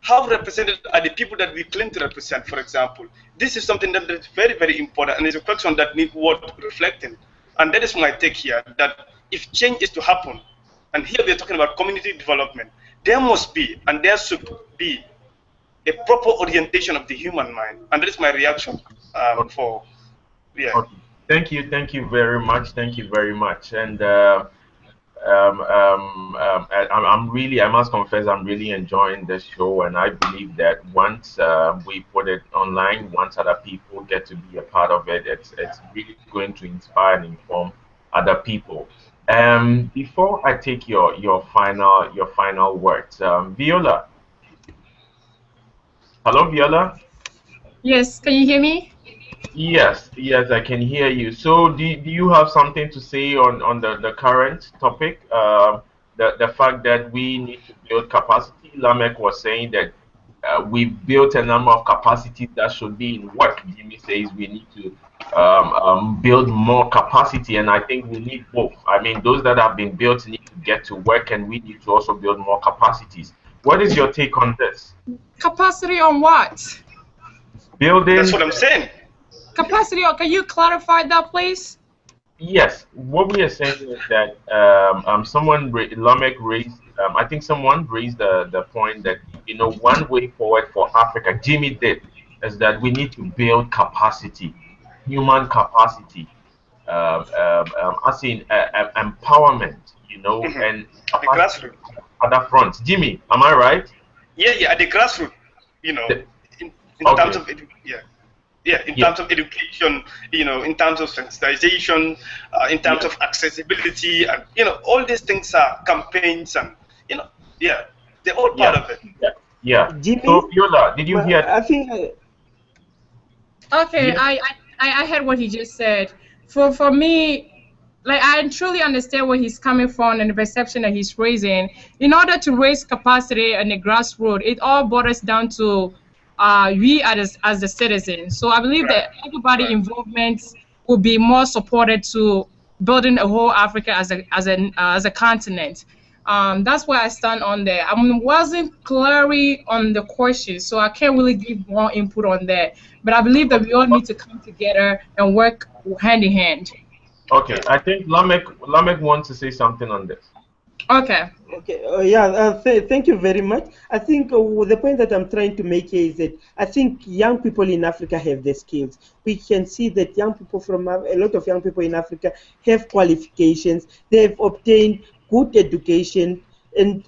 [SPEAKER 2] How represented are the people that we claim to represent, for example? This is something that is very, very important, and it's a question that needs worth reflecting. And that is my take here, that if change is to happen, and here we're talking about community development, there must be, and there should be, a proper orientation of the human mind. And that is my reaction
[SPEAKER 1] Okay.
[SPEAKER 2] yeah.
[SPEAKER 1] Okay. Thank you very much. Thank you very much. And I'm really, I must confess, I'm really enjoying this show, and I believe that once we put it online, once other people get to be a part of it, it's really going to inspire and inform other people. Before I take your final words, Viola. Hello, Viola.
[SPEAKER 3] Yes, can you hear me?
[SPEAKER 1] Yes, yes, I can hear you. So, do you have something to say on the current topic? the fact that we need to build capacity. Lameck was saying that we've built a number of capacities that should be in work. Jimmy says we need to build more capacity, and I think we need both. I mean, those that have been built need to get to work, and we need to also build more capacities. What is your take on this?
[SPEAKER 3] Capacity on what?
[SPEAKER 1] Building.
[SPEAKER 2] That's what I'm saying.
[SPEAKER 3] Capacity on, can you clarify that, please?
[SPEAKER 1] Yes, what we are saying is that Lameck raised, I think someone raised the point that, you know, one way forward for Africa, Jimmy did, is that we need to build capacity, human capacity, as in empowerment, you know, and
[SPEAKER 2] At the grassroots.
[SPEAKER 1] other fronts. Jimmy, am I right?
[SPEAKER 2] Yeah, at the grassroots, you know, in
[SPEAKER 1] Okay.
[SPEAKER 2] terms of terms of education, you know, in terms of sensitization, in terms of accessibility, and you know, all these things are campaigns, and you know, they're all part of it.
[SPEAKER 1] Yeah.
[SPEAKER 5] Jimmy,
[SPEAKER 1] So Viola, did you hear?
[SPEAKER 5] I think.
[SPEAKER 3] Okay,
[SPEAKER 1] Yeah.
[SPEAKER 3] I heard what he just said. For me, like, I truly understand where he's coming from and the perception that he's raising. In order to raise capacity in the grassroots, it all boils down to we as the citizens. So I believe that everybody involvement will be more supported to building a whole Africa as a continent. That's why I stand on there. I wasn't clearly on the question, so I can't really give more input on that. But I believe that we all need to come together and work hand in hand.
[SPEAKER 1] Okay, I think Lameck wants to say something on this.
[SPEAKER 3] Okay.
[SPEAKER 5] Okay. Thank you very much. I think the point that I'm trying to make here is that I think young people in Africa have the skills. We can see that a lot of young people in Africa have qualifications. They've obtained good education, and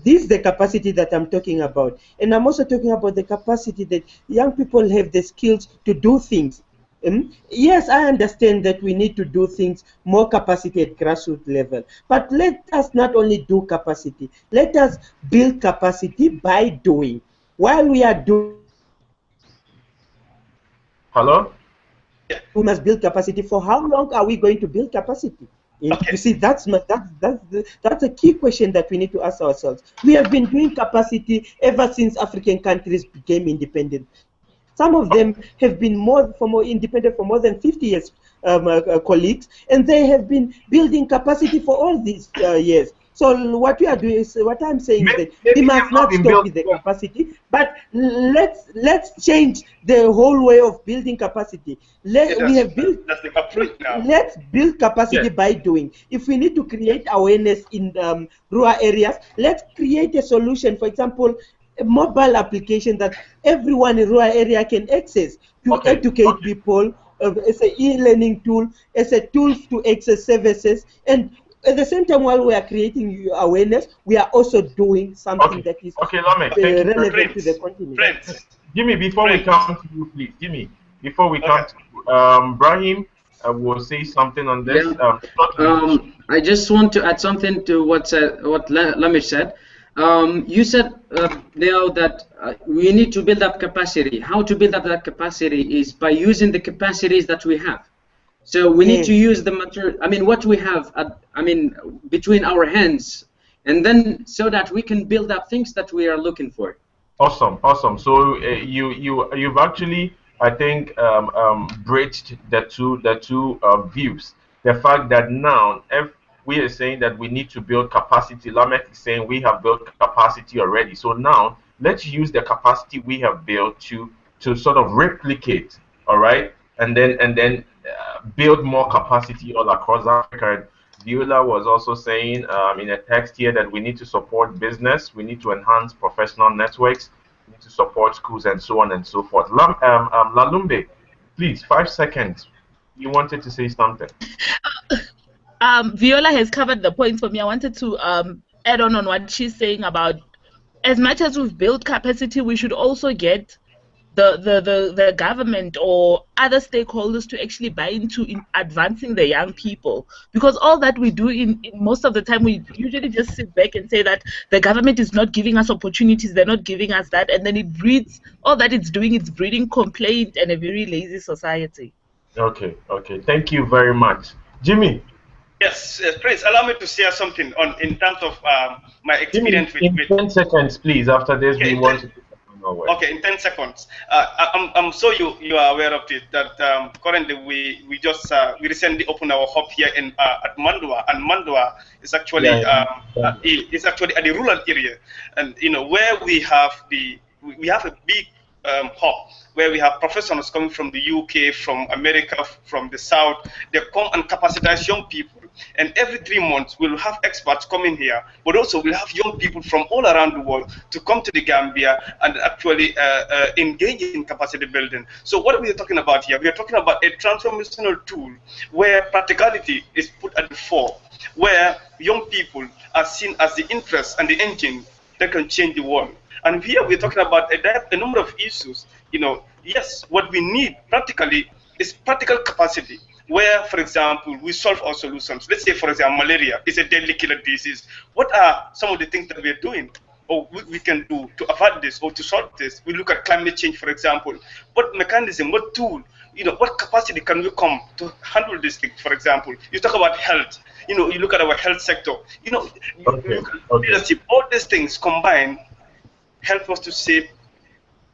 [SPEAKER 5] this is the capacity that I'm talking about. And I'm also talking about the capacity that young people have the skills to do things. Yes, I understand that we need to do things more capacity at grassroots level, but let us not only do capacity, let us build capacity by doing. While we are doing,
[SPEAKER 1] Hello?
[SPEAKER 5] we must build capacity. For how long are we going to build capacity? You see, that's a key question that we need to ask ourselves. We have been doing capacity ever since African countries became independent. Some of them have been more independent for more than 50 years, colleagues, and they have been building capacity for all these years. So what we are doing is, what I'm saying is that we must not stop with the capacity, but let's change the whole way of building capacity. Let's build capacity by doing. If we need to create awareness in rural areas, let's create a solution. For example, a mobile application that everyone in rural area can access to educate people, as an e-learning tool, as a tool to access services, and at the same time, while we are creating awareness, we are also doing something that is relevant to the continent.
[SPEAKER 1] Jimmy, before we come to you, please, Jimmy, before we come to Brahim, will say something on this.
[SPEAKER 4] I just want to add something to what Lameck said. You said now that we need to build up capacity. How to build up that capacity is by using the capacities that we have. So we need to use the material, what we have, between our hands, and then so that we can build up things that we are looking for.
[SPEAKER 1] Awesome. So you've actually, I think, bridged the two views. The fact that now, if we are saying that we need to build capacity, Lameck is saying we have built capacity already. So now let's use the capacity we have built to sort of replicate, all right, and then build more capacity all across Africa. Viola was also saying in a text here that we need to support business, we need to enhance professional networks, we need to support schools, and so on and so forth. Lalumbe, please, 5 seconds. You wanted to say something.
[SPEAKER 6] Viola has covered the point for me. I wanted to add on what she's saying about, as much as we've built capacity, we should also get the government or other stakeholders to actually buy into advancing the young people, because all that we do in most of the time, we usually just sit back and say that the government is not giving us opportunities, they're not giving us that, and then it breeds, all that it's doing, it's breeding complaint and a very lazy society.
[SPEAKER 1] Okay, thank you very much. Jimmy?
[SPEAKER 2] Yes, Prince, allow me to share something in terms of my
[SPEAKER 1] Give me
[SPEAKER 2] experience
[SPEAKER 1] in 10 seconds, please. After this, we
[SPEAKER 2] okay,
[SPEAKER 1] want to take it away.
[SPEAKER 2] okay, in 10 seconds. I'm sure you are aware of it, that currently we just we recently opened our hub here in at Mandua, and Mandua is actually
[SPEAKER 1] Yeah, yeah.
[SPEAKER 2] is actually at the rural area, and where we have a big hub where we have professionals coming from the UK, from America, from the South. They come and capacitize young people. And every 3 months, we'll have experts coming here, but also we'll have young people from all around the world to come to the Gambia and actually engage in capacity building. So what are we talking about here? We are talking about a transformational tool where practicality is put at the fore, where young people are seen as the interest and the engine that can change the world. And here we're talking about a number of issues. Yes, what we need practically is practical capacity, where, for example, we solve our solutions. Let's say, for example, malaria is a deadly killer disease. What are some of the things that we're doing or we can do to avoid this or to solve this? We look at climate change, for example. What mechanism, what tool, what capacity can we come to handle this thing, for example? You talk about health. You look at our health sector. You look at leadership. All these things combined help us to shape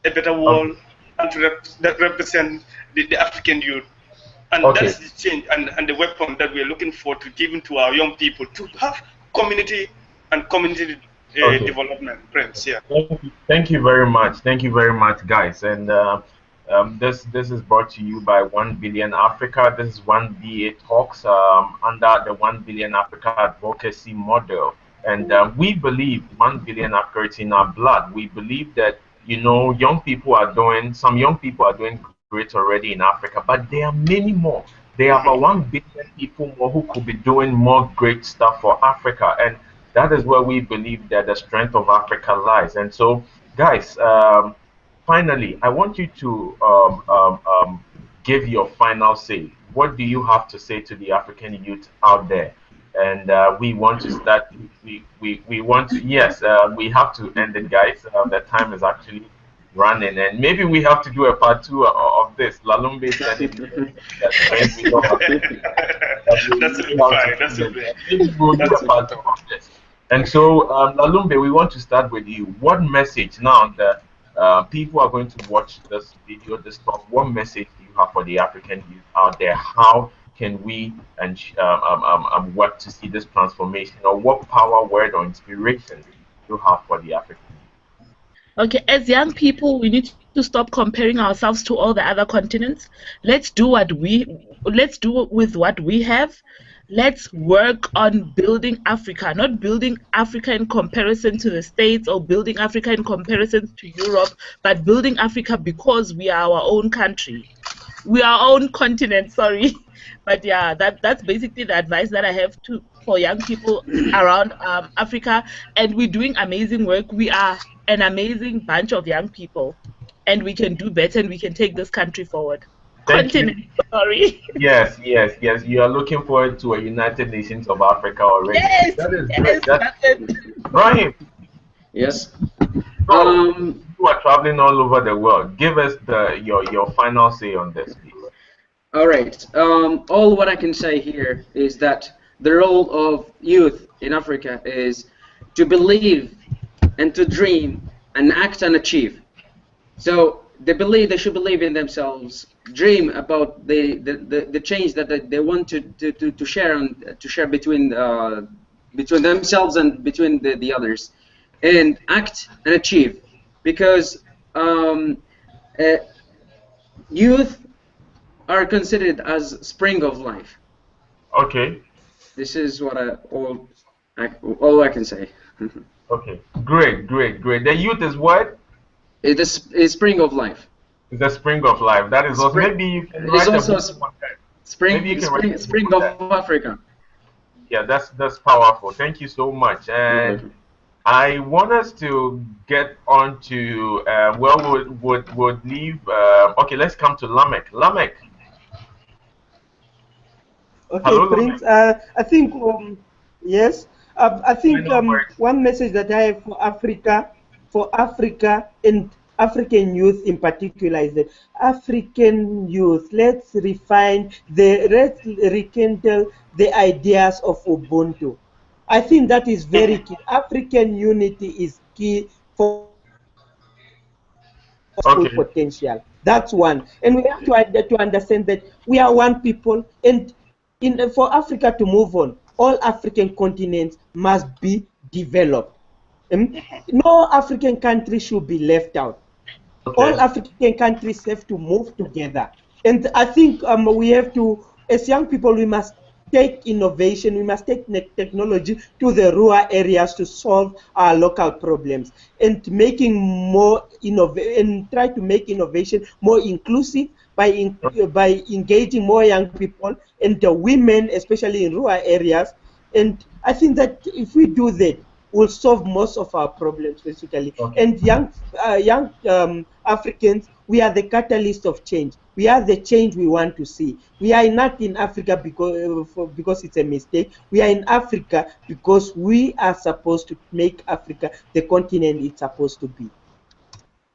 [SPEAKER 2] a better world and to represent the African youth. And that's the change and the weapon that we're looking for to give to our young people, to have community and community development. Friends, yeah.
[SPEAKER 1] Thank you very much. Thank you very much, guys. And this is brought to you by 1 Billion Africa. This is 1BA Talks under the 1 Billion Africa Advocacy model. And we believe 1 Billion Africa is in our blood. We believe that, some young people are doing great already in Africa, but there are many more. There are about 1 billion people more who could be doing more great stuff for Africa. And that is where we believe that the strength of Africa lies. And so, guys, finally, I want you to give your final say. What do you have to say to the African youth out there? And we want to start. We want to. Yes, we have to end it, guys. The time is actually running, and maybe we have to do a part 2 of this. Lalumbe said it.
[SPEAKER 2] That's fine. That's okay.
[SPEAKER 1] Maybe we'll do a part 2 of this. And so, Lalumbe, we want to start with you. What message now that people are going to watch this video, this talk? What message do you have for the African youth out there? How can we work to see this transformation, or what power, word, or inspiration do you have for the African youth?
[SPEAKER 6] Okay, as young people, we need to stop comparing ourselves to all the other continents. Let's do with what we have. Let's work on building Africa, not building Africa in comparison to the States or building Africa in comparison to Europe, but building Africa because we are our own country. We are our own continent, sorry. But yeah, that's basically the advice that I have for young people around Africa. And we're doing amazing work. We are an amazing bunch of young people, and we can do better, and we can take this country forward. Continent, sorry.
[SPEAKER 1] Yes. You are looking forward to a United Nations of Africa already.
[SPEAKER 6] Yes,
[SPEAKER 1] that is
[SPEAKER 6] yes,
[SPEAKER 1] that's it. Brahim.
[SPEAKER 4] Yes.
[SPEAKER 1] You are traveling all over the world. Give us your final say on this, please.
[SPEAKER 4] All right. All what I can say here is that the role of youth in Africa is to believe and to dream and act and achieve. So they should believe in themselves, dream about the change that they want to share and to share between themselves and between the others, and act and achieve, because youth are considered as spring of life.
[SPEAKER 1] Okay.
[SPEAKER 4] This is what all I can say.
[SPEAKER 1] Okay. Great. The youth is what?
[SPEAKER 4] It is spring of life.
[SPEAKER 1] It's the spring of life. That is also, maybe you can write a book on that.
[SPEAKER 4] Spring of Africa.
[SPEAKER 1] Yeah, that's powerful. Thank you so much. And I want us to get on to would leave. Okay, let's come to Lameck. Lameck.
[SPEAKER 5] Okay,
[SPEAKER 1] Hello,
[SPEAKER 5] Prince. I think yes. I think one message that I have for Africa, and African youth in particular is that African youth, let's rekindle the ideas of Ubuntu. I think that is very key. African unity is key for full
[SPEAKER 1] Okay.
[SPEAKER 5] potential. That's one. And we have to understand that we are one people, and for Africa to move on, all African continents must be developed. No African country should be left out. All
[SPEAKER 1] Okay.
[SPEAKER 5] African countries have to move together. And I think we have to, as young people, we must take innovation, we must take technology to the rural areas to solve our local problems, and making more and try to make innovation more inclusive by engaging more young people and the women, especially in rural areas. And I think that if we do that, will solve most of our problems basically.
[SPEAKER 1] Okay.
[SPEAKER 5] And young Africans, we are the catalyst of change. We are the change we want to see. We are not in Africa because it's a mistake. We are in Africa because we are supposed to make Africa the continent it's supposed to be.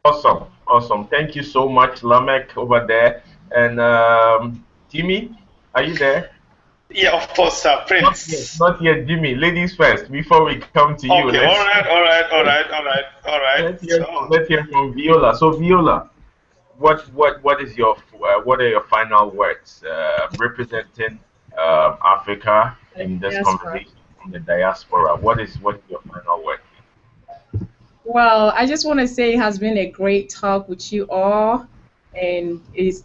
[SPEAKER 1] Awesome. Awesome. Thank you so much, Lameck over there. And Timmy, are you there?
[SPEAKER 2] Yeah, of course, Prince.
[SPEAKER 1] Not yet, Jimmy. Ladies first, before we come to you.
[SPEAKER 2] Okay, all right.
[SPEAKER 1] Let's hear from Viola. So, Viola, what are your final words representing Africa in this conversation from the diaspora? What is your final word?
[SPEAKER 3] Well, I just want to say it has been a great talk with you all, and it's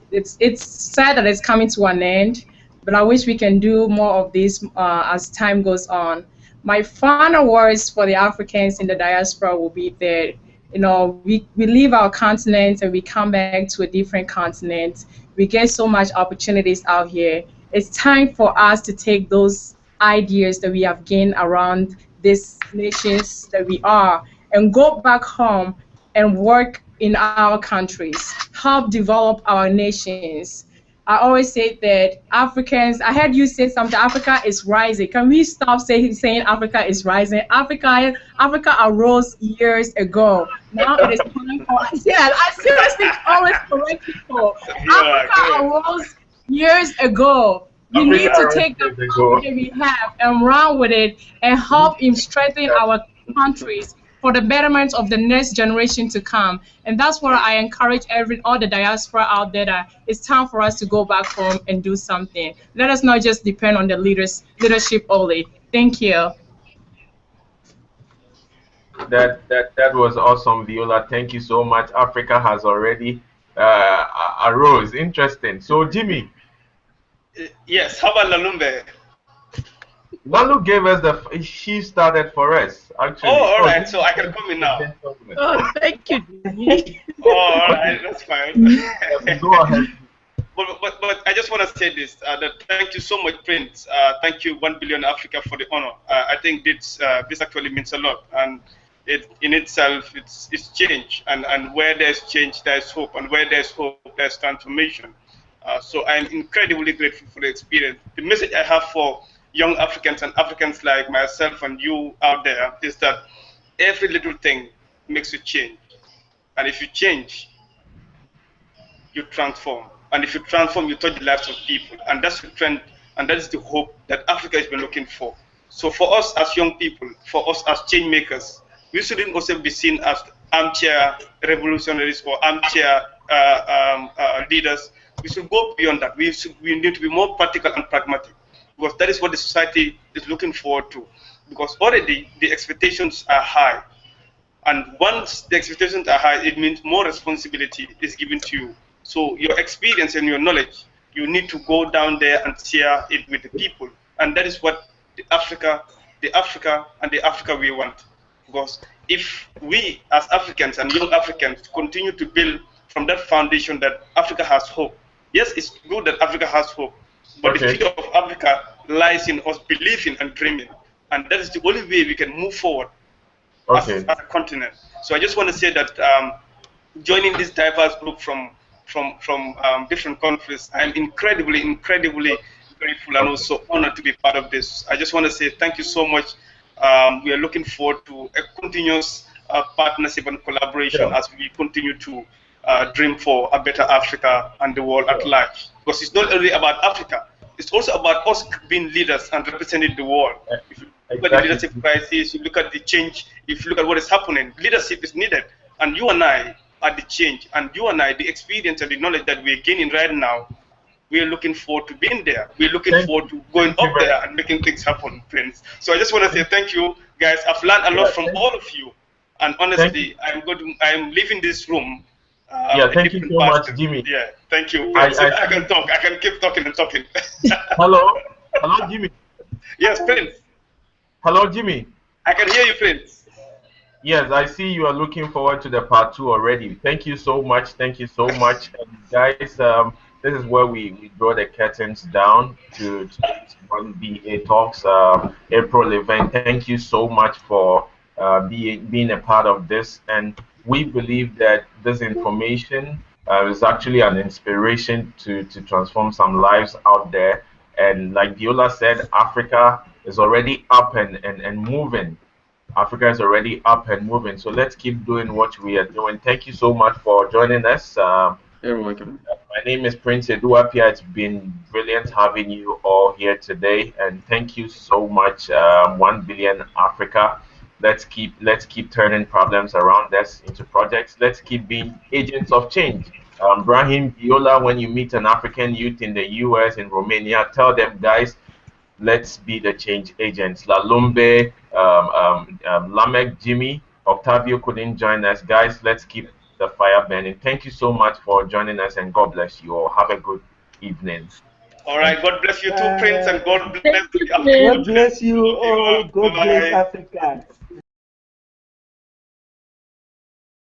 [SPEAKER 3] sad that it's coming to an end. But I wish we can do more of this as time goes on. My final words for the Africans in the diaspora will be that, we leave our continent and we come back to a different continent. We get so much opportunities out here. It's time for us to take those ideas that we have gained around these nations that we are and go back home and work in our countries, help develop our nations. I always say that Africans, I heard you say something, Africa is rising. Can we stop saying Africa is rising? Africa arose years ago. Now it is time for us. Yeah, I seriously always correct people. Africa arose years ago. We need to take the power that we have and run with it and help in strengthening our countries for the betterment of the next generation to come. And that's what I encourage all the diaspora out there, that it's time for us to go back home and do something. Let us not just depend on the leadership only. Thank you.
[SPEAKER 1] That was awesome, Viola. Thank you so much. Africa has already arose. Interesting. So, Jimmy.
[SPEAKER 2] Yes, how about Lalumbe?
[SPEAKER 1] Lalu gave us she started for us, actually.
[SPEAKER 2] Oh, all right, so I can come in now.
[SPEAKER 6] Oh, thank you.
[SPEAKER 2] Oh, all right, that's fine.
[SPEAKER 1] Go ahead.
[SPEAKER 2] But I just want to say this, that thank you so much, Prince. Thank you, 1 billion Africa, for the honor. I think this actually means a lot, and it in itself, it's change, and where there's change, there's hope, and where there's hope, there's transformation. So I'm incredibly grateful for the experience. The message I have for young Africans and Africans like myself and you out there is that every little thing makes you change. And if you change, you transform. And if you transform, you touch the lives of people. And that's the trend, and that is the hope that Africa has been looking for. So for us as young people, for us as change makers, we shouldn't also be seen as armchair revolutionaries or armchair leaders. We should go beyond that. We need to be more practical and pragmatic, because that is what the society is looking forward to. Because already the expectations are high. And once the expectations are high, it means more responsibility is given to you. So your experience and your knowledge, you need to go down there and share it with the people. And that is what the Africa we want. Because if we as Africans and young Africans continue to build from that foundation that Africa has hope. Yes, it's good that Africa has hope, but the future of Africa lies in us believing and dreaming. And that is the only way we can move forward as a continent. So I just want to say that joining this diverse group from different countries, I'm incredibly grateful and also honored to be part of this. I just want to say thank you so much. We are looking forward to a continuous partnership and collaboration
[SPEAKER 1] Sure.
[SPEAKER 2] as we continue to dream for a better Africa and the world at large. Because it's not only about Africa, it's also about us being leaders and representing the world. If you look at the leadership crisis, you look at the change, if you look at what is happening, leadership is needed. And you and I are the change. And you and I, the experience and the knowledge that we're gaining right now, we're looking forward to being there. We're looking forward to going up there and making things happen, friends. So I just want to say thank you, guys. I've learned a lot from all of you. And honestly, I'm leaving this room.
[SPEAKER 1] Thank you so much, Jimmy.
[SPEAKER 2] Yeah, thank you. I can talk. I can keep talking and talking.
[SPEAKER 1] Hello, Jimmy.
[SPEAKER 2] Yes, Prince.
[SPEAKER 1] Hello, Jimmy.
[SPEAKER 2] I can hear you, Prince.
[SPEAKER 1] Yes, I see you are looking forward to the part 2 already. Thank you so much. Thank you so much, and guys. This is where we draw the curtains down to 1BA Talks April event. Thank you so much for being a part of this, and we believe that this information is actually an inspiration to transform some lives out there. And like Viola said, Africa is already up and moving. Africa is already up and moving. So let's keep doing what we are doing. Thank you so much for joining us.
[SPEAKER 4] You're welcome.
[SPEAKER 1] My name is Prince Adu-Appiah. It's been brilliant having you all here today, and thank you so much. 1 billion Africa. Let's keep turning problems around us into projects. Let's keep being agents of change. Brahim, Viola, when you meet an African youth in the US, in Romania, tell them, guys, let's be the change agents. Lalumbe, Lameck, Jimmy, Octavio couldn't join us. Guys, let's keep the fire burning. Thank you so much for joining us, and God bless you all. Have a good evening.
[SPEAKER 2] All right, God bless you too, Prince, and God bless
[SPEAKER 5] God bless you all. God bless Africa.